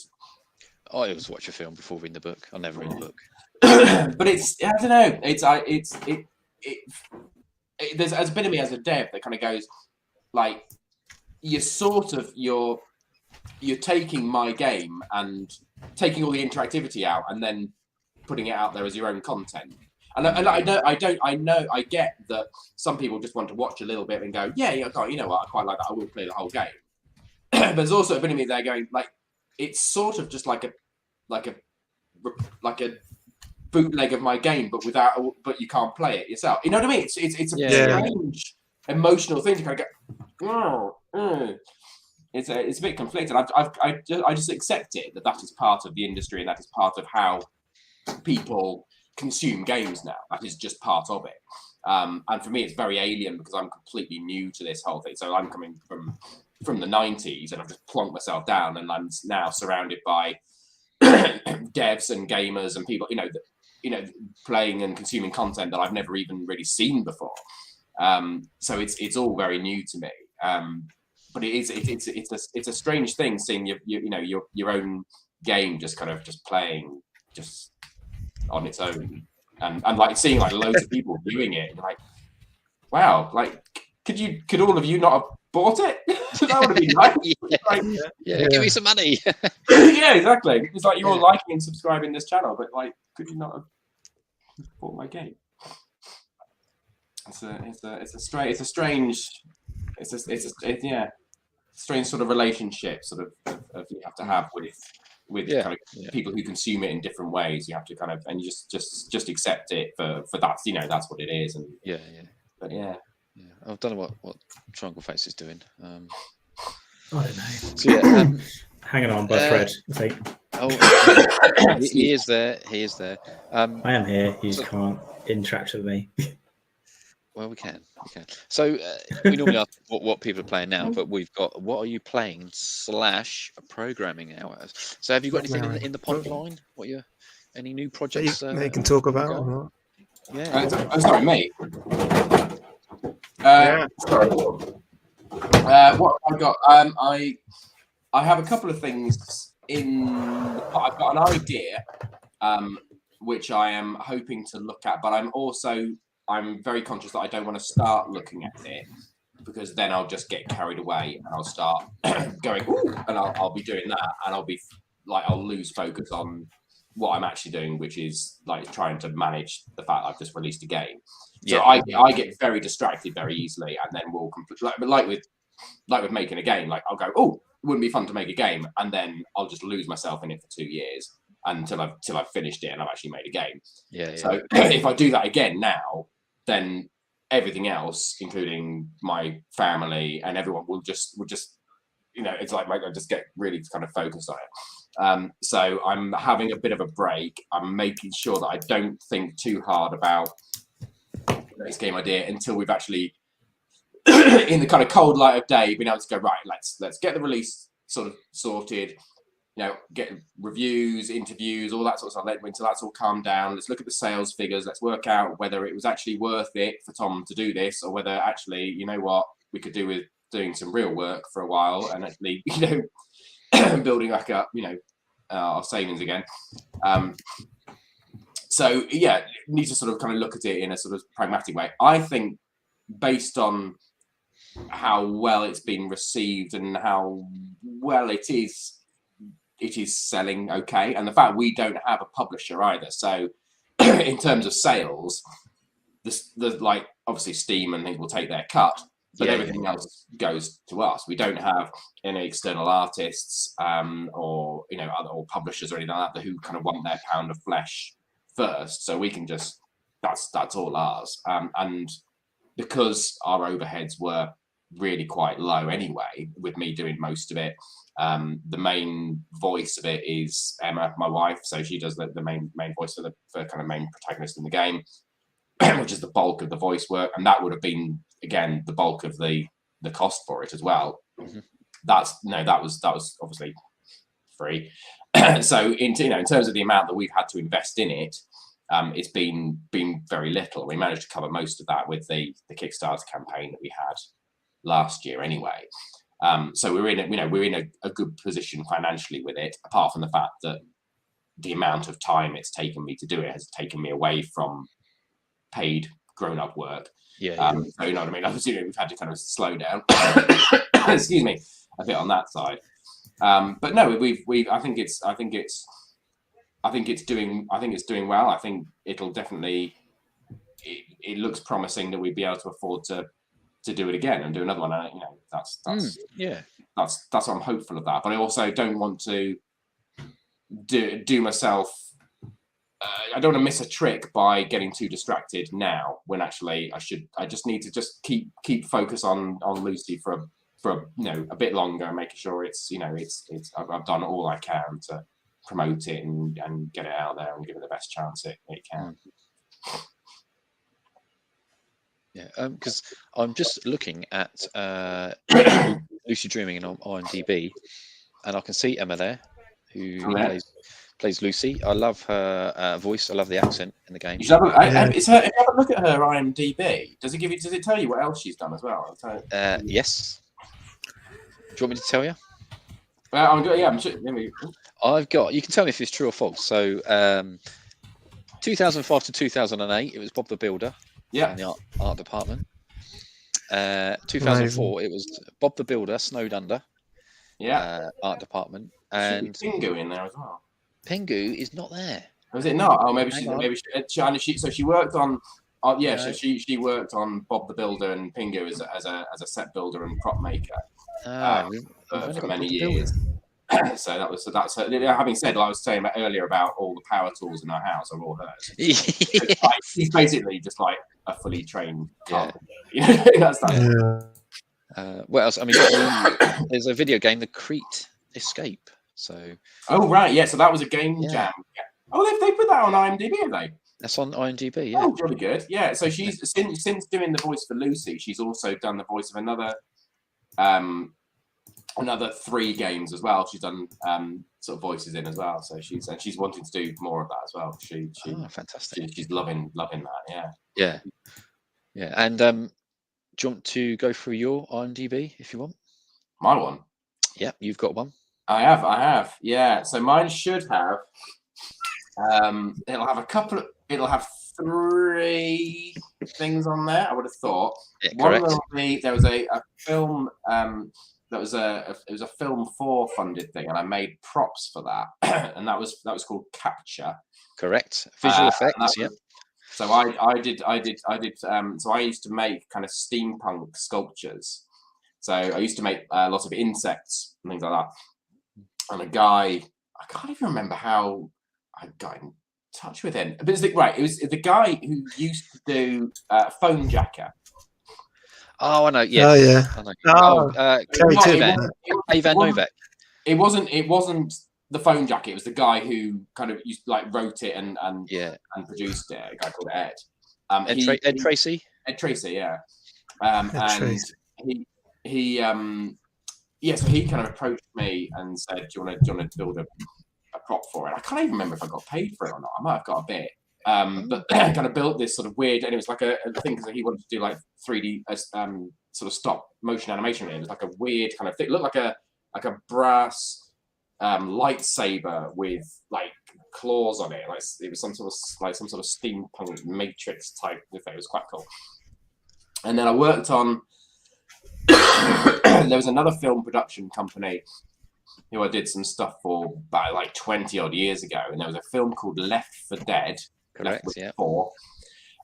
always watch a film before reading the book. I never read the book. But it's. I don't know. There's a bit of me as a dev that kind of goes like you're taking my game and taking all the interactivity out and then putting it out there as your own content. And I get that some people just want to watch a little bit and go, yeah, you know what, I quite like that. I will play the whole game. But there's also a bit of me there going like, it's sort of just like a bootleg of my game, but you can't play it yourself. You know what I mean? It's a strange emotional thing to kind of go. It's a bit conflicted. I just accept it that is part of the industry and that is part of how people consume games now. That is just part of it. And for me, it's very alien because I'm completely new to this whole thing. So I'm coming from the 90s and I've just plonked myself down and I'm now surrounded by devs and gamers and people, playing and consuming content that I've never even really seen before. So it's all very new to me. But it's a strange thing seeing your own game just kind of just playing just on its own and like seeing like loads of people doing it and like, wow, like could all of you not have bought it? That would have been nice. Give me some money. Yeah, exactly. It's like you're all liking and subscribing this channel, but like, could you not have bought my game? It's a strange sort of relationship sort of you have to have with kind of people who consume it in different ways. You have to kind of, and you just accept it for that, that's what it is. And but I don't know what Triangle Face is doing. I don't know. So, hanging on by thread, I think. Oh, he is there. He is there. I am here. You just can't interact with me. Well, we can. So we normally ask what people are playing now, but we've got what are you playing / programming hours. So have you got anything in the pipeline? Any new projects? They can talk about or not? Yeah. Sorry, mate. Sorry. What I've got? I have a couple of things I've got an idea, which I am hoping to look at, but I'm very conscious that I don't want to start looking at it because then I'll just get carried away and I'll start going, ooh, and I'll be doing that and I'll lose focus on what I'm actually doing, which is like trying to manage the fact I've just released a game. So I get very distracted very easily, and then we'll like with making a game, like I'll go, oh, it wouldn't be fun to make a game, and then I'll just lose myself in it for 2 years until I've finished it and I've actually made a game. So if I do that again now, then everything else, including my family and everyone, will just it's like I just get really kind of focused on it. So I'm having a bit of a break. I'm making sure that I don't think too hard about the next game idea until we've actually, in the kind of cold light of day, been able to go, right, let's get the release sort of sorted. Get reviews, interviews, all that sort of stuff. Until that's all calmed down, let's look at the sales figures. Let's work out whether it was actually worth it for Tom to do this, or whether actually, you know what, we could do with doing some real work for a while and actually, building back up, our savings again. So yeah, need to sort of kind of look at it in a sort of pragmatic way. I think based on how well it's been received and how well it is selling okay, and the fact we don't have a publisher either. So in terms of sales, the like obviously Steam and things will take their cut, but everything else goes to us. We don't have any external artists or other or publishers or anything like that who kind of want their pound of flesh first. So we can just that's all ours. And because our overheads were really quite low anyway, with me doing most of it, the main voice of it is Emma, my wife. So she does the main voice for the kind of main protagonist in the game, which is the bulk of the voice work, and that would have been again the bulk of the cost for it as well. Mm-hmm. That was obviously free. So in terms of the amount that we've had to invest in it, it's been very little. We managed to cover most of that with the Kickstarter campaign that we had last year anyway. So we're in a good position financially with it, apart from the fact that the amount of time it's taken me to do it has taken me away from paid grown-up work. So you know what I mean? Obviously, we've had to kind of slow down excuse me, a bit on that side. But no, I think it's doing well. I think it'll definitely it looks promising that we'd be able to afford to do it again and do another one. And that's what I'm hopeful of that. But I also don't want to do myself. I don't want to miss a trick by getting too distracted now, when actually I just need to just keep focus on Lucy for a bit longer, and making sure it's I've done all I can to promote it and get it out there and give it the best chance it can. Yeah, because I'm just looking at Lucy Dreaming on IMDb, and I can see Emma there, who plays Lucy. I love her voice. I love the accent in the game. You should if you have a look at her IMDb, does it tell you what else she's done as well? Yes. Do you want me to tell you? I'm sure. I've got. You can tell me if it's true or false. So, 2005 to 2008, it was Bob the Builder. Yeah. In the art department. 2004, it was Bob the Builder, Snowed Under. Yeah. Art department. And Pingu in there as well. Pingu is not there. Was it not? Oh, maybe she worked on. So she worked on Bob the Builder and Pingu as a set builder and prop maker for many years. So that's her. Having said, like I was saying earlier about all the power tools in our house are all hers. She's basically just like a fully trained carpenter. That's that. What else? I mean, there's a video game, The Crete Escape. So. Oh right, yeah. So that was a game jam. Yeah. Oh, they put that on IMDb, have they? That's on IMDb. Yeah. Oh, really good. Yeah. So she's since doing the voice for Lucy, she's also done the voice of another 3 games as well. She's done sort of voices in as well. So she's wanting to do more of that as well. She fantastic. She's loving that. Yeah. And do you want to go through your IMDb if you want? My one. Yeah, you've got one. I have. Yeah. So mine should have. It'll have 3 things on there. I would have thought. Yeah, one will be there was a film. It was a Film 4 funded thing, and I made props for that, and that was called Capture. Correct. Visual effects. Yeah. So I did. So I used to make kind of steampunk sculptures. So I used to make lots of insects and things like that. And a guy, I can't even remember how I got in touch with him. But it was the guy who used to do Phone Jacker. Oh, I know. Yes. Oh, yeah. Ivan Novak. It wasn't the Phone Jacket. It was the guy who kind of wrote it and produced it. A guy called Ed. Ed Tracy. Ed Tracy, yeah. And so he kind of approached me and said, "Do you want to build a prop for it?" I can't even remember if I got paid for it or not. I might have got a bit. But kind of built this sort of weird, and it was like I think he wanted to do like 3D sort of stop motion animation. It was like a weird kind of thing. It looked like a brass lightsaber with like claws on it. Like it was some sort of steampunk Matrix type effect. It was quite cool. And then I worked on. There was another film production company who I did some stuff for about like 20 odd years ago, and there was a film called Left 4 Dead. Correct. Yeah.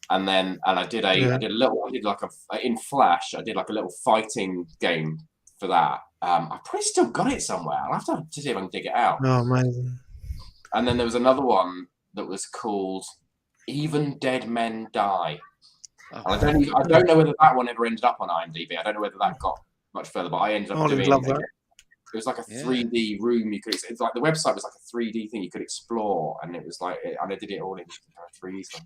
And then I did in Flash. I did like a little fighting game for that. I probably still got it somewhere. I'll have to see if I can dig it out. Oh, amazing. And then there was another one that was called Even Dead Men Die. Oh, I don't know whether that one ever ended up on IMDb. I don't know whether that got much further, but I ended up doing it. It was like a 3D room. It's like the website was like a 3D thing you could explore, and it was like, and I did it all in 3D. So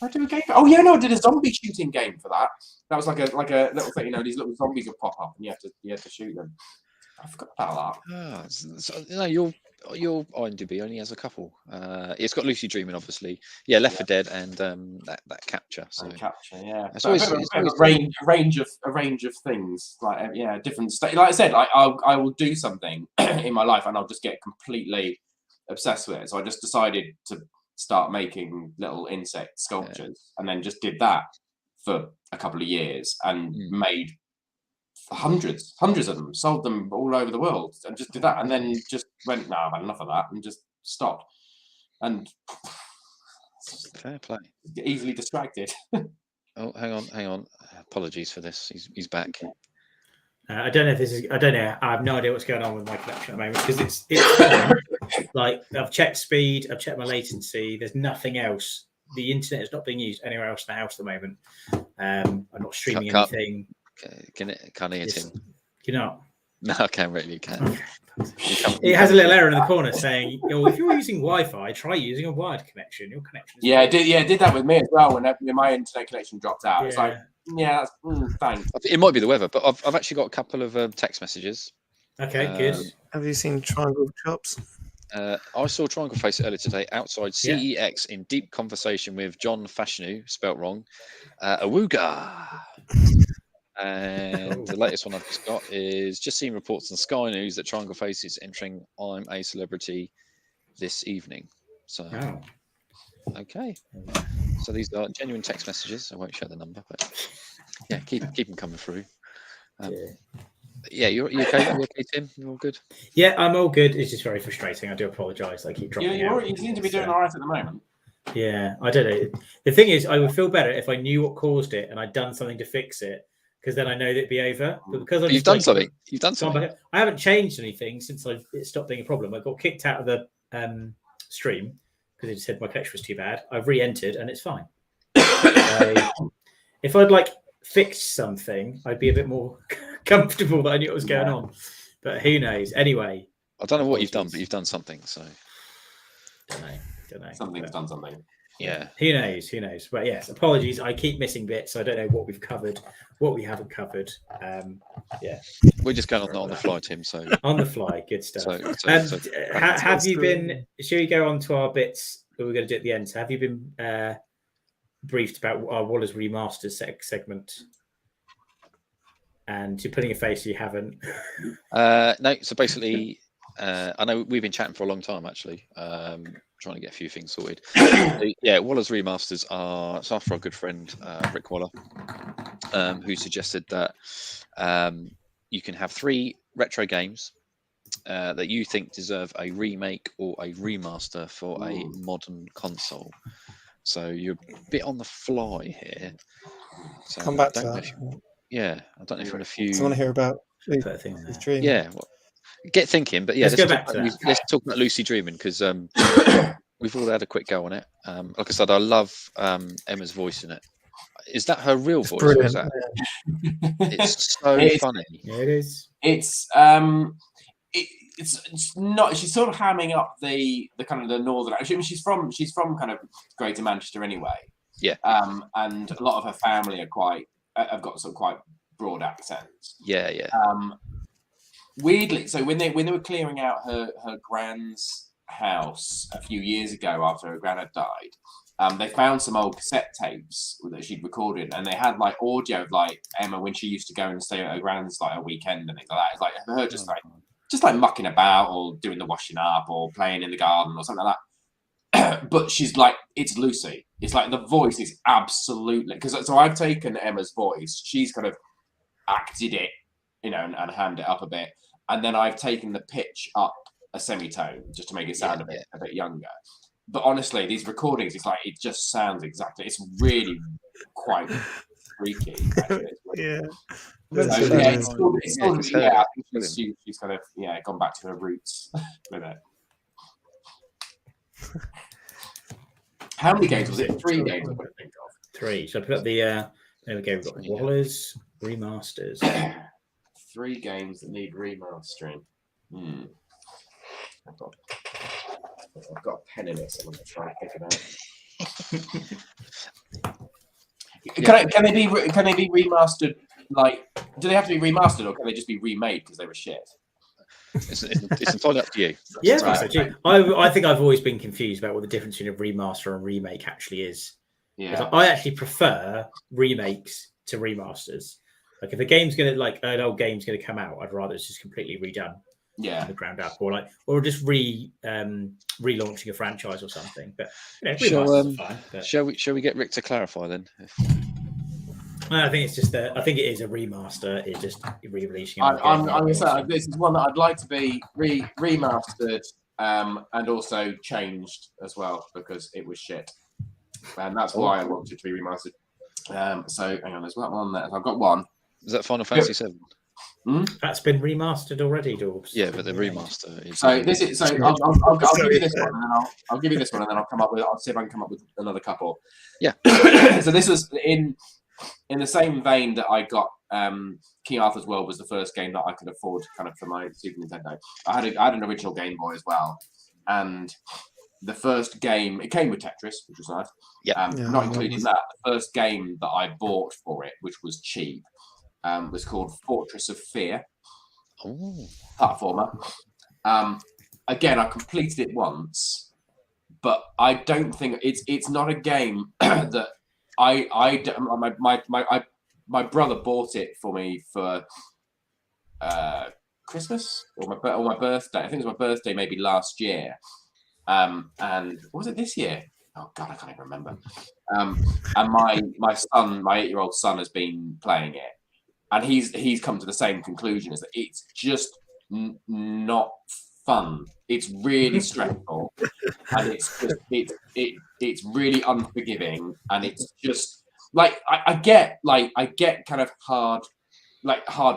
I do a game. Oh yeah, no, I did a zombie shooting game for that. That was like a little thing. These little zombies would pop up, and you had to shoot them. I forgot about that. So, your IMDb only has a couple. It's got Lucy Dreaming, obviously. Yeah, Left 4 Dead and that capture. So capture, yeah. It's always a range of things. Like different like I said, I will do something in my life and I'll just get completely obsessed with it. So I just decided to start making little insect sculptures, and then just did that for a couple of years and made hundreds of them, sold them all over the world, and just did that, and then just went, no, I've had enough of that, and just stopped. And fair play. Get easily distracted. Oh, hang on. Apologies for this. He's back. I don't know if this is. I don't know. I have no idea what's going on with my connection at the moment, because it's like I've checked speed, I've checked my latency. There's nothing else. The internet is not being used anywhere else in the house at the moment. I'm not streaming anything. Can't hear Tim. You're not? No, I can't really. Okay. It has a little error in the corner saying, if you're using Wi-Fi, try using a wired connection. Your connection. It did that with me as well when my internet connection dropped out. It's like, that's thanks. It might be the weather, but I've actually got a couple of text messages. Okay, good. Have you seen Triangle Chops? I saw Triangle Face earlier today outside CEX in deep conversation with John Fashanu, spelt wrong. Awooga. And the latest one I've just got is just seen reports on Sky News that Triangle Face is entering I'm a Celebrity this evening. So, okay. So these are genuine text messages. I won't share the number, but yeah, keep them coming through. You okay? You okay, Tim? You all good? Yeah, I'm all good. It's just very frustrating. I do apologise. I keep dropping out. You seem to be doing all right at the moment. Yeah, I don't know. The thing is, I would feel better if I knew what caused it and I'd done something to fix it, because then I know that it'd be over. But because you've done something. You've done something. I haven't changed anything since it stopped being a problem. I got kicked out of the stream because it said my connection was too bad. I've re-entered and it's fine. If I'd fixed something, I'd be a bit more comfortable that I knew what was going on. But who knows? Anyway, I don't know what you've done, but you've done something. So don't know. Something's done something. Yeah. Who knows? But yes, apologies. I keep missing bits. I don't know what we've covered, what we haven't covered. We're just going on the fly, Tim. So on the fly, good stuff. Have you been? Shall we go on to our bits that we're going to do at the end? So have you been briefed about our Waller's Remastered segment? And you're putting a face you haven't. No. So basically, I know we've been chatting for a long time, actually. Trying to get a few things sorted. Waller's Remasters are after our good friend Rick Waller, who suggested that you can have 3 retro games that you think deserve a remake or a remaster for a modern console. So you're a bit on the fly here. So come back to that. I don't know if you're in a few. I want to hear about his dream. Yeah. Get thinking, but let's talk about Lucy Dreaming, because we've all had a quick go on it. Like I said, I love Emma's voice in it. Is that her real voice? Brilliant. Or is that... It's so funny. Yeah, it is. It's not. She's sort of hamming up the kind of the northern. I mean, she's from kind of Greater Manchester anyway. Yeah. And a lot of her family have got sort of quite broad accents. Yeah. Weirdly, so when they were clearing out her grand's house a few years ago after her gran had died, they found some old cassette tapes that she'd recorded, and they had audio of Emma when she used to go and stay at her grand's a weekend and things like that. It's her just just like mucking about or doing the washing up or playing in the garden or something like that. But she's like, it's Lucy. It's like the voice is absolutely so I've taken Emma's voice. She's kind of acted it, and hammed it up a bit, and then I've taken the pitch up a semitone just to make it sound a bit younger. But honestly, these recordings, it's like it just sounds exactly. It's really quite freaky. Yeah. I think she's kind of gone back to her roots with it. How many games was it? 3 games, I think of. 3. So I put up the there we go. We've got Waller's remasters. 3 games that need remastering. I've got a pen in it, so I'm going to try and pick it out. Can they be remastered? Like, do they have to be remastered, or can they just be remade because they were shit? It's entirely up to you. Yeah, right. I think I've always been confused about what the difference between a remaster and remake actually is. Yeah, I actually prefer remakes to remasters. Like, if a game's an old game's going to come out, I'd rather it's just completely redone. Yeah, from the ground up, or just relaunching a franchise or something. But shall we get Rick to clarify then? I think it's just I think it is a remaster. It's just re-releasing. I'm going to say this is one that I'd like to be remastered and also changed as well, because it was shit, and that's why I wanted it to be remastered. So hang on, there's one there. I've got one. Is that Final Fantasy 7? That's been remastered already, Dorbs. Yeah, but the remaster. So this is. So I'll give you this one, and then I'll give you this one, and then I'll come up with. I'll see if I can come up with another couple. Yeah. So this was in the same vein that I got. King Arthur's World was the first game that I could afford, kind of, for my Super Nintendo. I had an original Game Boy as well, and the first game, it came with Tetris, which was nice. Yeah. Not including that. The first game that I bought for it, which was cheap, was called Fortress of Fear. Oh. Platformer. Again, I completed it once, but I don't think it's not a game that my brother bought it for me for Christmas or my birthday. I think it was my birthday, maybe last year. And was it this year? Oh God, I can't even remember. And my 8-year-old son has been playing it. And he's come to the same conclusion, is that it's just not fun. It's really stressful, and it's really unforgiving, and it's just like I get kind of hard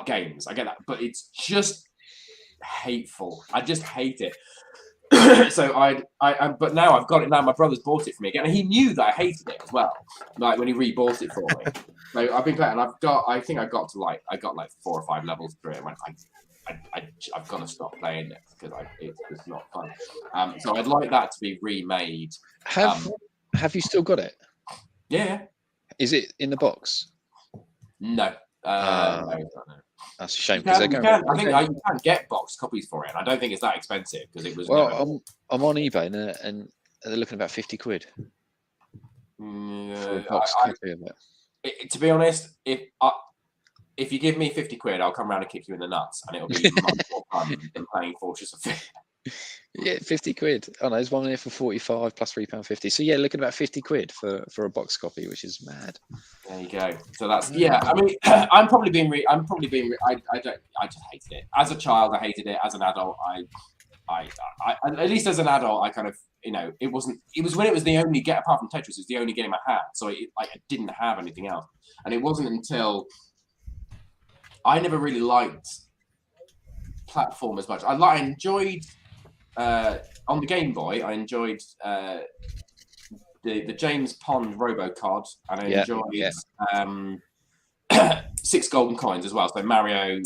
games. I get that, but it's just hateful. I just hate it. So but now I've got it. Now my brother's bought it for me again, and he knew that I hated it as well. Like when he rebought it for me. So I've been playing, and I think I got 4 or 5 levels through it. And I've got to stop playing it because it's not fun. So I'd like that to be remade. Have you still got it? Yeah. Is it in the box? No. No. That's a shame. I think you can get boxed copies for it. And I don't think it's that expensive because it was. Well, I'm on eBay and they're looking about 50 quid. Yeah, copy of it. To be honest, if you give me 50 quid, I'll come around and kick you in the nuts, and it'll be much more fun than playing Fortress of Fear. Yeah, 50 quid. Oh no, there's one here for 45 plus £3.50. So yeah, looking about 50 quid for a box copy, which is mad. There you go. So that's I mean, I'm probably being. I just hated it as a child. I hated it as an adult. I at least as an adult, I kind of it was when it was the only game apart from Tetris. It's the only game I had, so I didn't have anything else. And it wasn't until I never really liked platform as much. I enjoyed on the Game Boy. I enjoyed the James Pond Robocod, and I enjoyed 6 Golden Coins as well. So Mario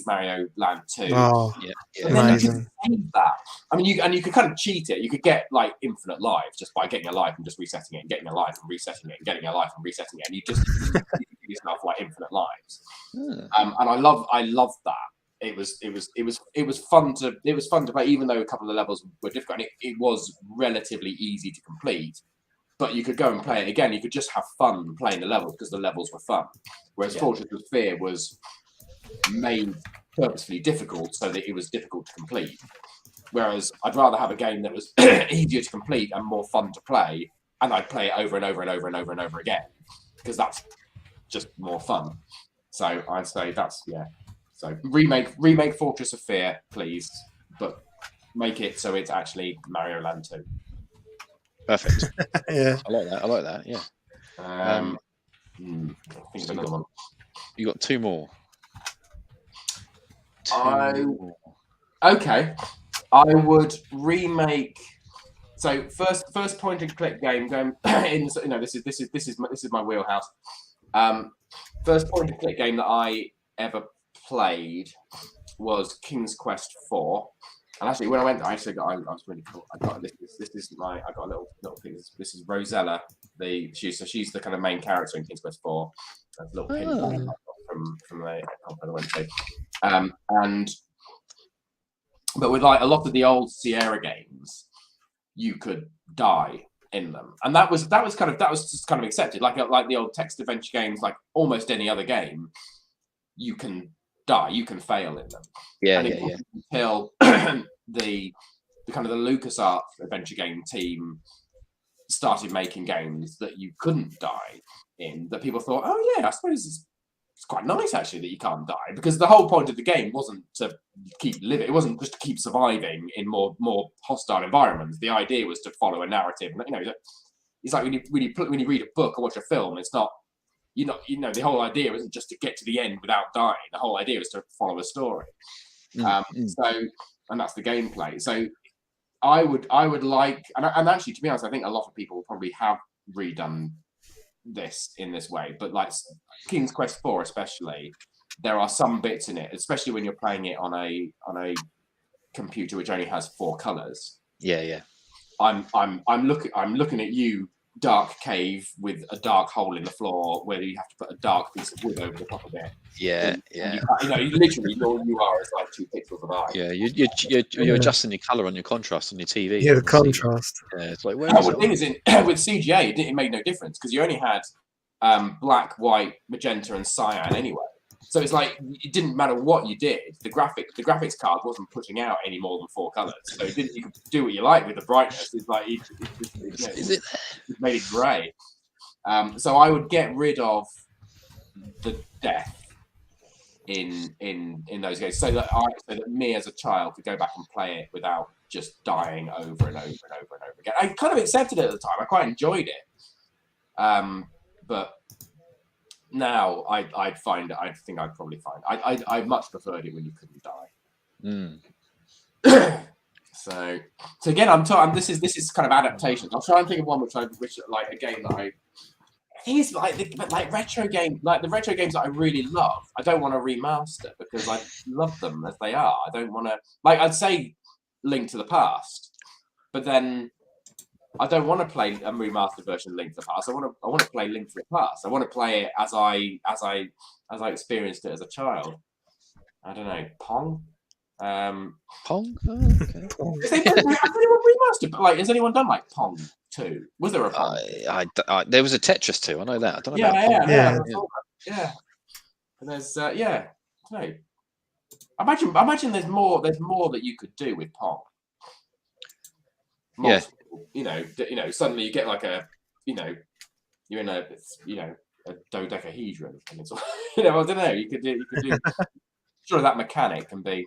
Land 2. Oh, yeah. Amazing. That. I mean, you could kind of cheat it. You could get like infinite lives just by getting a life and just resetting it, and getting a life and resetting it, and getting a life and resetting it, and you just give yourself like infinite lives. And I love that. It was fun to play, even though a couple of the levels were difficult. And it was relatively easy to complete, but you could go and play it again. You could just have fun playing the levels because the levels were fun. Whereas Fortress of Fear was made purposefully difficult so that it was difficult to complete. Whereas I'd rather have a game that was easier to complete and more fun to play, and I'd play it over and over and over and over and over again, because that's just more fun. So I'd say that's, yeah. So remake Fortress of Fear, please, but make it so it's actually Mario Land 2. Perfect. Yeah, I like that. Yeah. I think So another one. You got two more. Okay. I would remake. So first point and click game going in. This is my wheelhouse. First point and click game that I ever played was King's Quest 4. And actually, when I went, I was really cool. I got this. I got a little thing. This is Rosella. She's the kind of main character in King's Quest 4. A little pin from the conference I went to. But with like a lot of the old Sierra games, you could die in them, and that was just kind of accepted. Like the old text adventure games, like almost any other game, you can die, you can fail in them. Until the kind of the LucasArts adventure game team started making games that you couldn't die in, that people thought, oh yeah, I suppose it's quite nice actually that you can't die, because the whole point of the game wasn't to keep living, it wasn't just to keep surviving in more hostile environments. The idea was to follow a narrative. It's like when you read a book or watch a film, it's not, the whole idea isn't just to get to the end without dying. The whole idea is to follow a story. And that's the gameplay. So I would like, and actually, to be honest, I think a lot of people probably have redone this in this way, but like King's Quest 4 especially, there are some bits in it, especially when you're playing it on a computer which only has 4 colors. I'm looking at you, dark cave with a dark hole in the floor where you have to put a dark piece of wood over the top of it. Literally all you are is like 2 pixels of art. You're adjusting your color on your contrast on your TV. Yeah, the contrast. It's like, the thing is, with CGA, it made no difference because you only had black, white, magenta, and cyan anyway. So it's like it didn't matter what you did. The graphics card wasn't putting out any more than 4 colors, so you could do what you like with the brightness. It's like it made it grey. So I would get rid of the death in those games, so that me as a child could go back and play it without just dying over and over and over and over again. I kind of accepted it at the time. I quite enjoyed it, but now I think I'd probably find I much preferred it when you couldn't die. So again, this is kind of adaptations. I'll try and think of one which like a game that I think is like retro game, like the retro games that I really love. I don't want to remaster because I love them as they are. I don't want to, like, I'd say Link to the Past, but then I don't want to play a remastered version of Link to the Past. I want to play Link to the Past. I want to play it as I experienced it as a child. I don't know, Pong. Pong. Oh, okay. Has anyone remastered? Like, has anyone done like Pong 2? Was there a Pong? There was a Tetris 2. I know that. I don't know about Pong. Yeah. And there's I don't know. Imagine there's more that you could do with Pong. Multiple, suddenly you get like you're in a dodecahedron, and it's I don't know. You could do. Sure, that mechanic can be.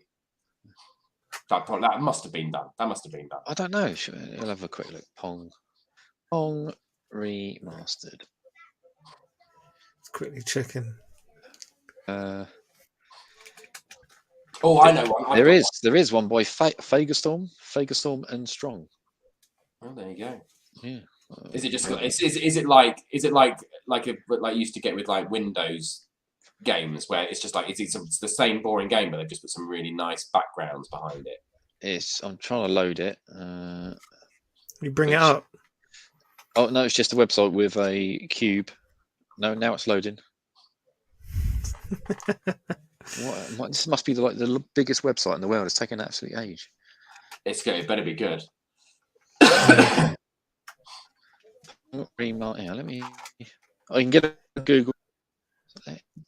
That must have been done. I don't know. I'll have a quick look. Pong remastered. It's quickly checking. I know one. There is one by Fagerstorm and Strong. Oh, there you go. Yeah. Is it just? Is it like you used to get with like Windows games where it's just like it's the same boring game, but they've just put some really nice backgrounds behind it? I'm trying to load it. You bring it up. Oh no, it's just a website with a cube. No, now it's loading. What? This must be the biggest website in the world. It's taking an absolute age. It's good. It better be good. Let me. I can get a Google.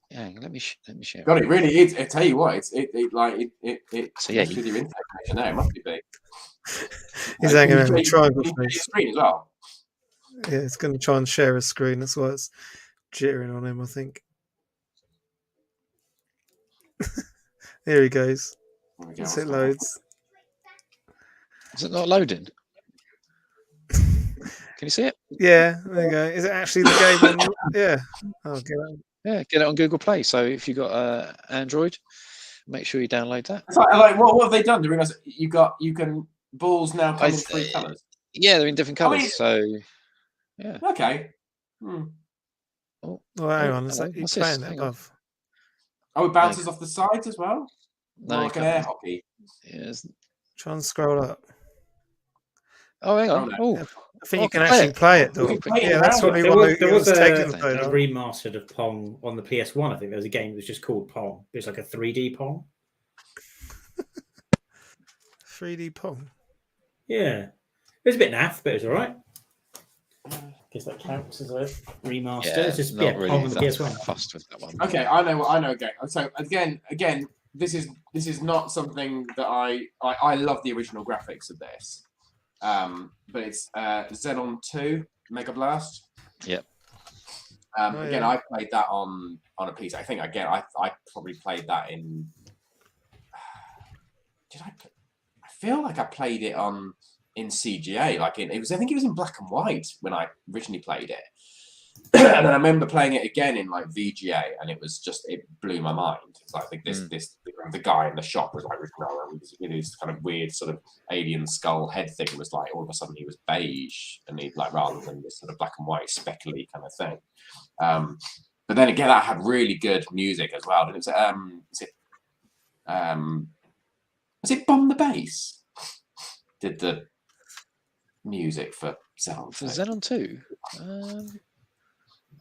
Yeah, let me share. God, it really is. I tell you what, it So yeah, with your internet connection there, it must be big. He's hanging around the triangle face. Screen as well. Yeah, it's going to try and share a screen. That's why it's jittering on him, I think. Here he goes. As it loads. Is it not loading? Can you see it? Yeah, there you go. Is it actually the game on? Yeah. Oh, get it on Google Play. So if you've got Android, make sure you download that. It's like what have they done? They realize you can balls now come in 3 colours. Yeah, they're in different colours. So yeah. Okay. Oh, hang on. Is that you playing that above? Oh, it bounces off the sides as well? No, like an air hockey. Yes. Try and scroll up. Oh, hang on. Oh, I think you can actually play it, though. Yeah, that's what there was a remastered of Pong on the PS1. I think there was a game that was just called Pong. It was like a 3D Pong. 3D Pong? Yeah. It was a bit naff, but it was all right. I guess that counts as a remaster. Yeah, it's just really Pong on the PS1. Fussed with that one. Okay, I know again. So again, this is not something that I love the original graphics of this. But it's Xenon 2 Mega Blast. Yep. Again, I played that on a PC. I think again, I probably played that in. I feel like I played it in CGA. Like it was. I think it was in black and white when I originally played it. And then I remember playing it again in like VGA, and it blew my mind. It's like the guy in the shop was like with his kind of weird sort of alien skull head thing was like all of a sudden he was beige, and he like rather than this sort of black and white speckly kind of thing. But then again, that had really good music as well. Was it Bomb the Bass? Did the music for Xenon 2? For Xenon 2?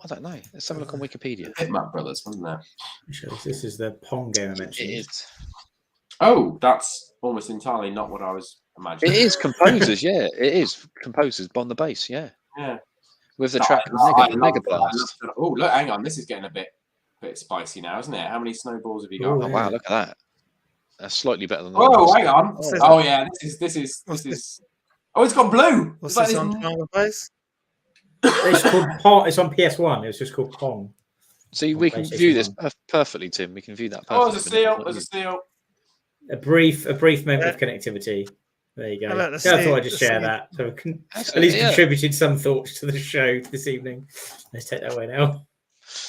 I don't know. Let's have a look on Wikipedia. Hitman Brothers, wasn't that? This is the Pong game I mentioned. It is. Oh, that's almost entirely not what I was imagining. It is composers, yeah. It is composers on the bass, yeah. Yeah. With the track Mega Blast. Oh, look, hang on. This is getting a bit spicy now, isn't it? How many snowballs have you got? Oh, wow, look at that. That's slightly better than the Oh, hang on. Oh, yeah. This is. Oh, it's got blue. What's this on the bass? It's called Pong. It's on PS1. It was just called Pong. See, we can view this perfectly, Tim. We can view that perfectly. Oh, there's a seal. There's a seal. A brief moment of connectivity. There you go. I thought I'd just share that. So at least contributed some thoughts to the show this evening. Let's take that away now.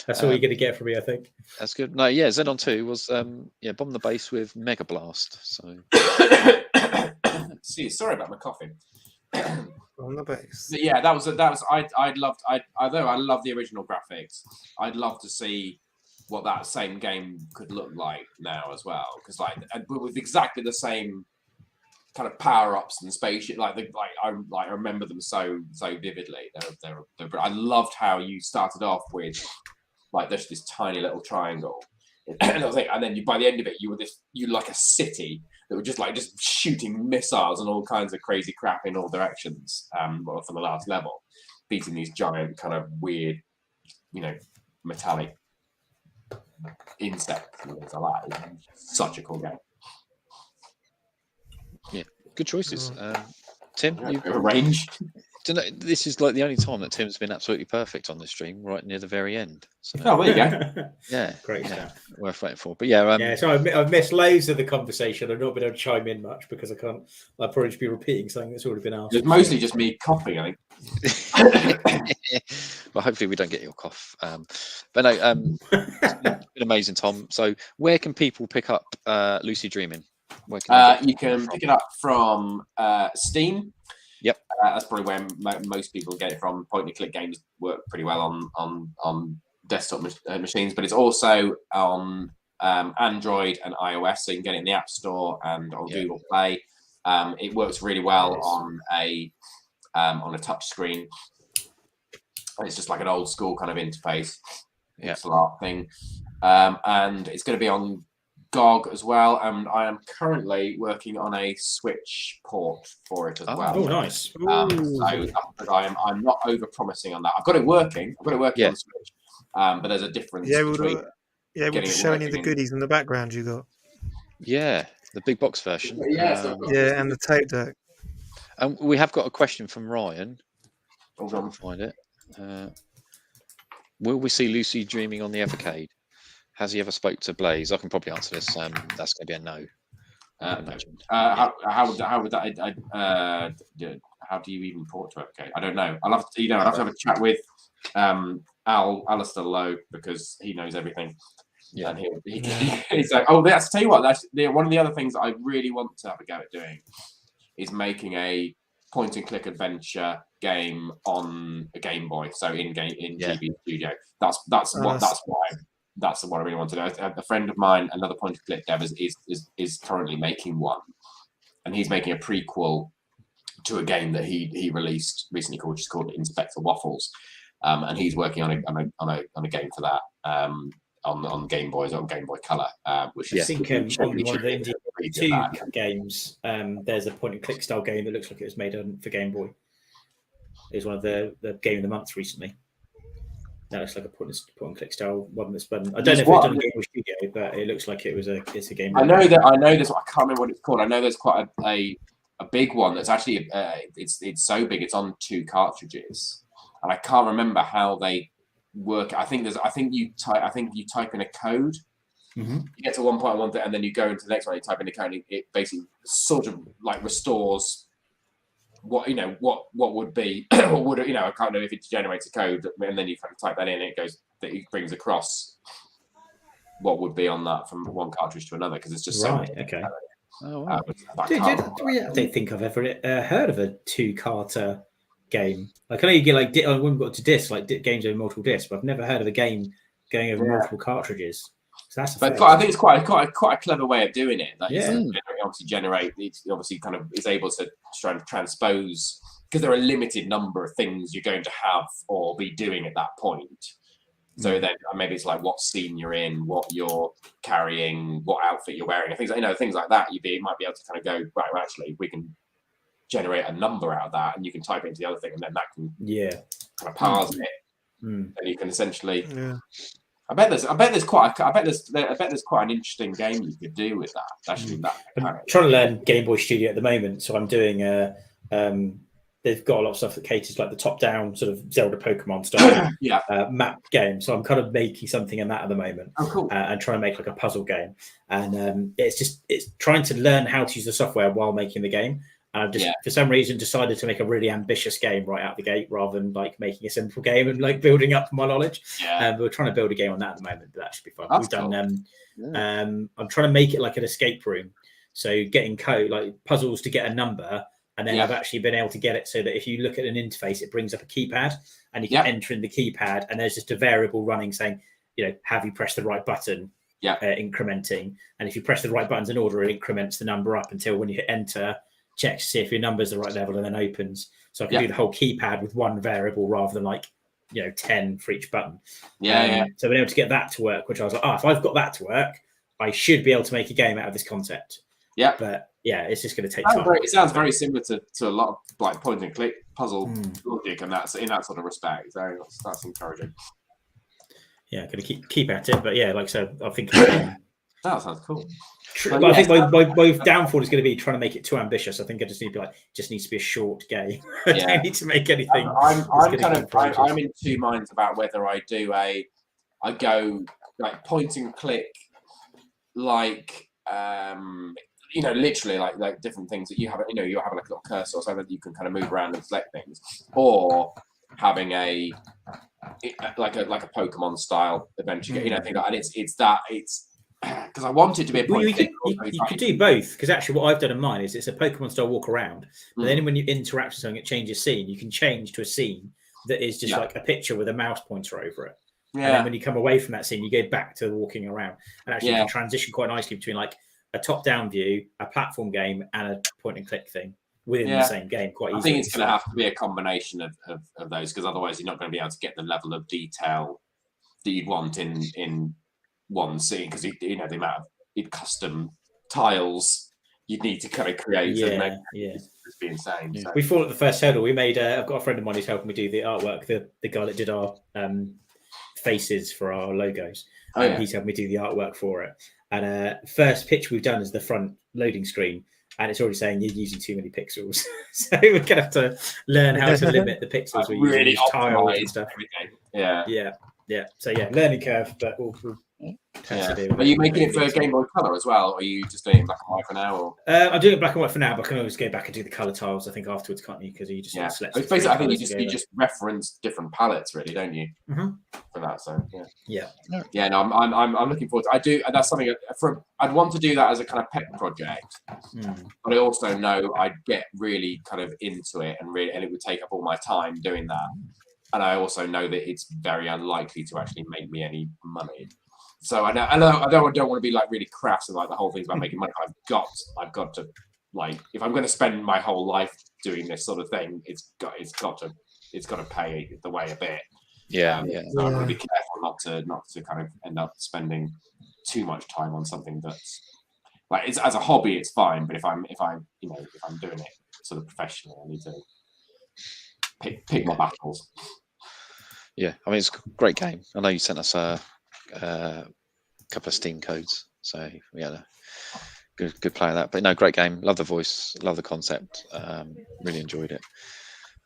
That's all you're going to get from me, I think. That's good. No, yeah, Xenon 2 was Bomb the Bass with Mega Blast. So sorry about my coughing. On the base. Yeah, that was although I love the original graphics, I'd love to see what that same game could look like now as well, because with exactly the same kind of power-ups and spaceship, I remember them so vividly. I loved how you started off with like there's this tiny little triangle, and then by the end of it you were like a city that were just shooting missiles and all kinds of crazy crap in all directions from the last level, beating these giant kind of weird, metallic insects and things like that. It's such a cool game. Yeah, good choices. Tim, you have a range. This is like the only time that Tim's been absolutely perfect on the stream, right near the very end. So, there you go. Yeah, great stuff. Worth waiting for. But yeah, so I've missed loads of the conversation. I've not been able to chime in much because I can't. I'll probably just be repeating something that's already been asked. It's mostly just me coughing, I think. Well, hopefully we don't get your cough. But no, it's been amazing, Tom. So where can people pick up Lucid Dreaming? You can pick it up from Steam. Yep, that's probably where most people get it from. Point-and-click games work pretty well on desktop machines, but it's also on Android and iOS, so you can get it in the App Store and on Google Play. It works really well on a touch screen. It's just like an old school kind of interface. It's a lot thing, and it's going to be on GOG as well, and I am currently working on a Switch port for it as well. Oh, nice! So I'm not over promising on that. I've got it working. On the Switch, but there's a difference between. Yeah, we're just showing you the goodies in the background you got. Yeah, the big box version. And the tape deck. And we have got a question from Ryan. Hold I on. can find it. Will we see Lucy dreaming on the Evercade? Has he ever spoke to Blaze? I can probably answer this. That's going to be a no. How do you even port to Evercade? I don't know. I'll have to have a chat with Alistair Lowe, because he knows everything. Yeah, and he's like, oh, that's tell you what. That's one of the other things that I really want to have a go at doing is making a point and click adventure game on a Game Boy. So in GB Studio. That's what I really want to do. A friend of mine, another point and click dev, is currently making one, and he's making a prequel to a game that he released recently called Inspector Waffles, and he's working on a game for that. On Game Boys, on Game Boy Color, which I think on one of the Indie 2 games, there's a point and click style game that looks like it was made for Game Boy. It was one of the Game of the Month recently. That looks like a point and click style one that's been. I don't know if it's done on Game Boy Studio, but it looks like it's a Game Boy. I know there's. I can't remember what it's called. I know there's quite a big one that's actually it's so big it's on 2 cartridges, and I can't remember how they work. I think you type in a code. Mm-hmm. You get to one point one thing, and then you go into the next one. You type in the code. And it basically sort of like restores what would be I can't know if it generates a code, and then you kind of type that in. It brings across what would be on that from one cartridge to another, because it's just right. So okay. Oh, wow. I don't think I've ever heard of a 2-carter game. Like, I know you get like when we got to discs, like games over multiple discs, but I've never heard of a game going over multiple cartridges. So that's. I think it's quite a clever way of doing it. That it obviously kind of is able to try and transpose, because there are a limited number of things you're going to have or be doing at that point. So then maybe it's like what scene you're in, what you're carrying, what outfit you're wearing, things like that. You might be able to kind of go, right, well, actually we can generate a number out of that, and you can type it into the other thing, and then that can kind of parse it, and you can essentially. Yeah. I bet there's quite an interesting game you could do with that. Actually, I'm trying to learn Game Boy Studio at the moment, so I'm doing they've got a lot of stuff that caters like the top-down sort of Zelda Pokemon style map game. So I'm kind of making something in that at the moment, and trying to make like a puzzle game. And it's trying to learn how to use the software while making the game. And I've just for some reason decided to make a really ambitious game right out the gate, rather than like making a simple game and like building up my knowledge. We're trying to build a game on that at the moment, but that should be fun. We've done. I'm trying to make it like an escape room, so getting code like puzzles to get a number. And then I've actually been able to get it so that if you look at an interface, it brings up a keypad, and you can enter in the keypad, and there's just a variable running saying, have you pressed the right button, incrementing. And if you press the right buttons in order, it increments the number up until when you hit enter, checks to see if your number's the right level, and then opens. So I can do the whole keypad with one variable rather than like, 10 for each button. So I've been able to get that to work, which I was like, if I've got that to work, I should be able to make a game out of this concept. Yeah. But it's just going to take time. It sounds very similar to a lot of like point and click puzzle logic, and that's in that sort of respect. So that's encouraging. Yeah, going to keep at it, but like I said, I think that sounds cool. But I think my downfall is going to be trying to make it too ambitious. I think I just need to be just needs to be a short game. I don't need to make anything. I'm in two minds about whether I go like point and click, like literally like different things that you have. You have like a little cursor so that you can kind of move around and select things, or having a Pokemon style adventure game. Thing like, and it's because I want it to be a point. You could do both, because actually what I've done in mine is it's a Pokemon style walk around, but then when you interact with something, it changes scene. You can change to a scene that is just like a picture with a mouse pointer over it. And then when you come away from that scene, you go back to walking around, and actually you can transition quite nicely between like a top-down view, a platform game, and a point-and-click thing within the same game quite easily. I think it's going to have to be a combination of those, because otherwise you're not going to be able to get the level of detail that you'd want in one scene, because the amount of custom tiles you'd need to kind of create. It's be insane. So. We fall at the first hurdle. We made. I've got a friend of mine who's helping me do the artwork. The guy that did our faces for our logos. Oh, yeah. He's helped me do the artwork for it. And first pitch we've done is the front loading screen, and it's already saying you're using too many pixels. So we're gonna have to learn how to limit the pixels we really use, tiles and stuff. Everything. Yeah. So learning curve, but we'll Are you making it for Game Boy Color as well, or are you just doing black and white for now? Or? I'm doing it black and white for now, but I can always go back and do the color tiles. I think afterwards, can't you? Because you just select. It's basically, I think you just reference different palettes, really, don't you? Mm-hmm. For that, so yeah. No, I'm looking forward to. I do, and that's something I'd want to do that as a kind of pet project, but I also know I'd get really kind of into it, and it would take up all my time doing that. And I also know that it's very unlikely to actually make me any money. So I don't want to be like really crass and like the whole thing's about making money. I've got to like, if I'm going to spend my whole life doing this sort of thing, it's got to pay the way a bit. So I'm going to be careful not to kind of end up spending too much time on something that's like, it's as a hobby, it's fine. But if I'm doing it sort of professionally, I need to pick my battles. Yeah, I mean, it's a great game. I know you sent us a couple of Steam codes, so we had a good play of that. But no, great game. Love the voice, love the concept. Really enjoyed it.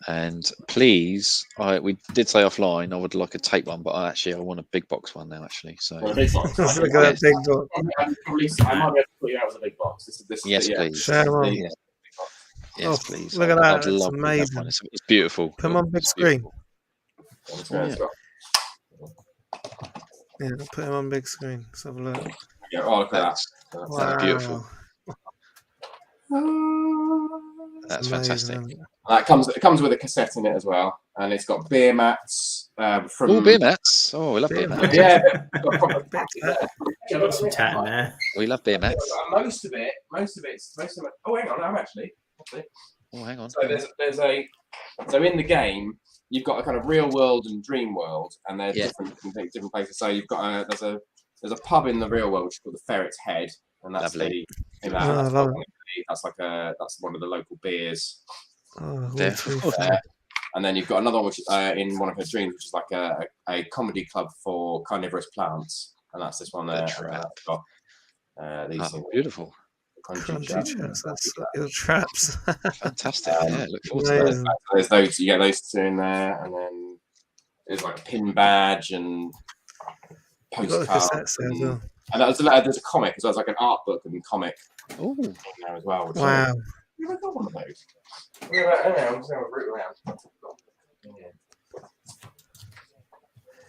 And please, we did say offline I would like a tape one, but I want a big box one now. Actually, so a big box. I might be able to put you out with a big box. Yes, please. Yes, please. Look at that! It's amazing. It's beautiful. Put them on big screen. Yeah, put him on big screen. Let's have a look. Yeah, look at that. That's beautiful. That's fantastic. It comes with a cassette in it as well, and it's got beer mats. Beer mats. Oh, we love beer mats. Got some tat in there. We love beer mats. Most of it. Oh, hang on, I'm actually. Oh, hang on. So so in the game, you've got a kind of real world and dream world, and they're different places. So you've got there's a pub in the real world which is called the Ferret's Head, and that's lovely. That's one of the local beers. And then you've got another one which in one of her dreams, which is like a comedy club for carnivorous plants, and that's this one there. These beautiful. Crunchy traps. That's your traps. Fantastic. Look forward to that. There's those. You get those two in there, and then there's like a pin badge and postcards. And there's a comic as well. It's like an art book and comic in there as well. Wow. You've got one of those. I'm just going to root around.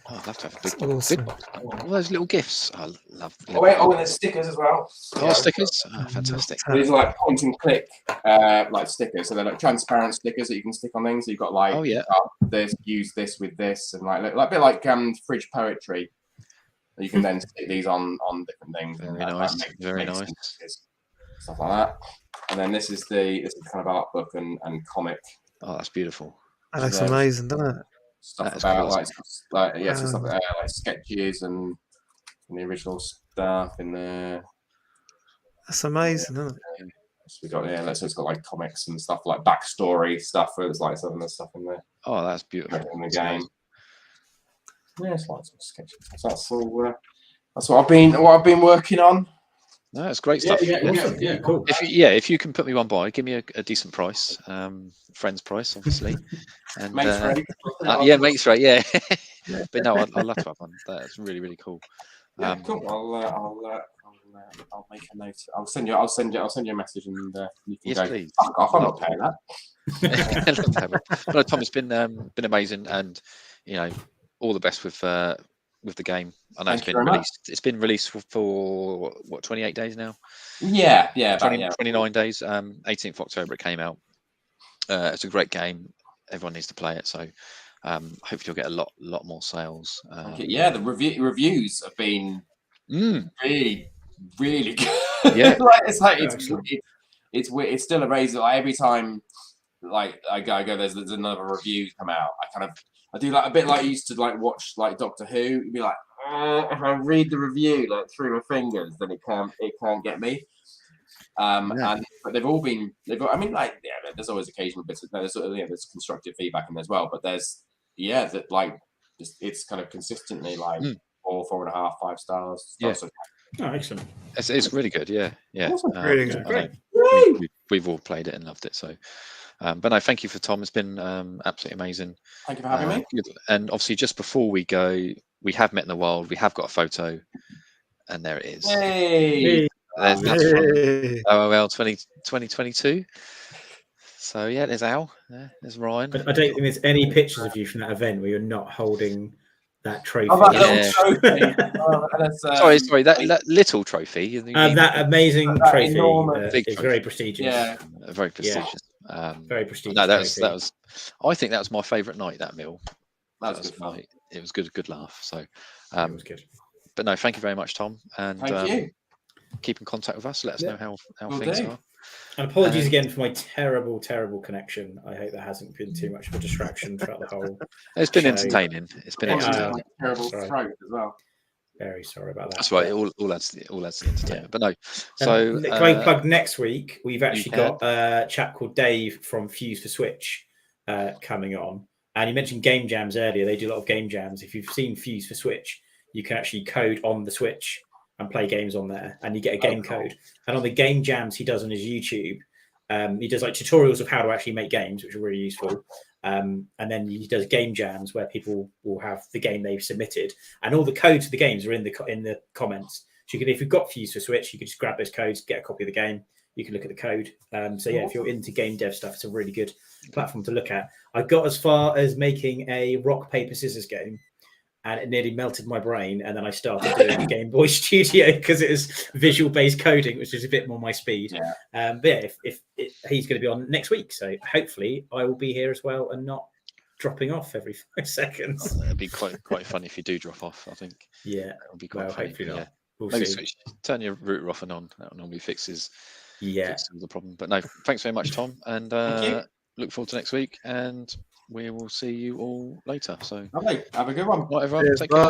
Oh, I'd love to have a big box. All those little gifts. I love. And there's stickers as well. Stickers. Oh, fantastic. These are like point and click like stickers. So they're like transparent stickers that you can stick on things. So you've got like use this with this, and like a bit like fridge poetry. You can then stick these on different things. Very nice. Very nice. Stuff like that. And then this is kind of art book and comic. Oh, that's beautiful. That looks amazing, doesn't it? Stuff about stuff like sketches and the original stuff in there. That's amazing, isn't it? So we got so it's got like comics and stuff like backstory stuff. Where there's like some of the stuff in there. Oh, that's beautiful. In the game. Yeah, it's like some sketches. So that's all. That's what I've been working on. No, it's great stuff. Yeah, cool. If you can put me one by, give me a decent price, friend's price, obviously. And mate's rate. Mate's rate, yeah. But no, I'd love to have one. That's really, really cool. Cool. I'll make a note. I'll send you a message, and you can go. Please. Fuck off! I'm not paying that. No, Tom, it's been amazing, and all the best with the game. I know it's been released. It's been released for what, 28 days now? Yeah, 29 days. 18th October it came out. It's a great game. Everyone needs to play it. So hopefully you'll get a lot more sales. The reviews have been really, really good. Yeah, it's still amazing. Like every time, like I go, there's another review come out. I do like a bit like I used to like watch like Doctor Who. You'd be like, if I read the review like through my fingers, then it can't get me. But they've all been. I mean, like there's always occasional bits. There's constructive feedback in there as well. But there's that like it's kind of consistently like 4.5, 5 stars. Yeah. Oh, excellent. It's really good. Yeah. Awesome. Really good. Great. We've all played it and loved it. So, but no, thank you for Tom. It's been absolutely amazing. Thank you for having me. And obviously, just before we go, we have met in the wild. We have got a photo, and there it is. Hey. That's from OOL 2022. So yeah, there's Al. There's Ryan. I don't think there's any pictures of you from that event where you're not holding that trophy. Oh, that little trophy. Sorry, that little trophy. That amazing trophy is very prestigious. Yeah, very prestigious. Very prestigious. No, that was. I think that was my favourite night. That meal. That was good. It was good laugh. So, it was good. But no, thank you very much, Tom. And thank you. Keep in contact with us. Let us know how things are. And apologies again for my terrible connection. I hope that hasn't been too much of a distraction throughout the whole. It's been entertaining. It's been entertaining. Terrible throat as well. Very sorry about that. That's right. All adds to the entertainment. But no. So can I plug next week? We've actually got a chap called Dave from Fuse for Switch coming on. And you mentioned game jams earlier. They do a lot of game jams. If you've seen Fuse for Switch, you can actually code on the Switch and play games on there, and you get a game code. And on the game jams he does on his YouTube, he does like tutorials of how to actually make games, which are really useful. And then he does game jams where people will have the game they've submitted, and all the codes for the games are in the comments. So you can, if you've got Fuse for Switch, you can just grab those codes, get a copy of the game. You can look at the code. So yeah, if you're into game dev stuff, it's a really good platform to look at. I got as far as making a rock, paper, scissors game, and it nearly melted my brain. And then I started doing a Game Boy Studio because it was visual-based coding, which is a bit more my speed. Yeah. But yeah, if he's going to be on next week, so hopefully I will be here as well and not dropping off every 5 seconds. It'd be quite funny if you do drop off. I think. Yeah, it would be quite funny. Hopefully not. Yeah. We'll Maybe see. turn your router off and on. That normally fixes the problem. But no, thanks very much, Tom, and look forward to next week. And we will see you all later. So, lovely. Have a good one. Right, everyone. Take care.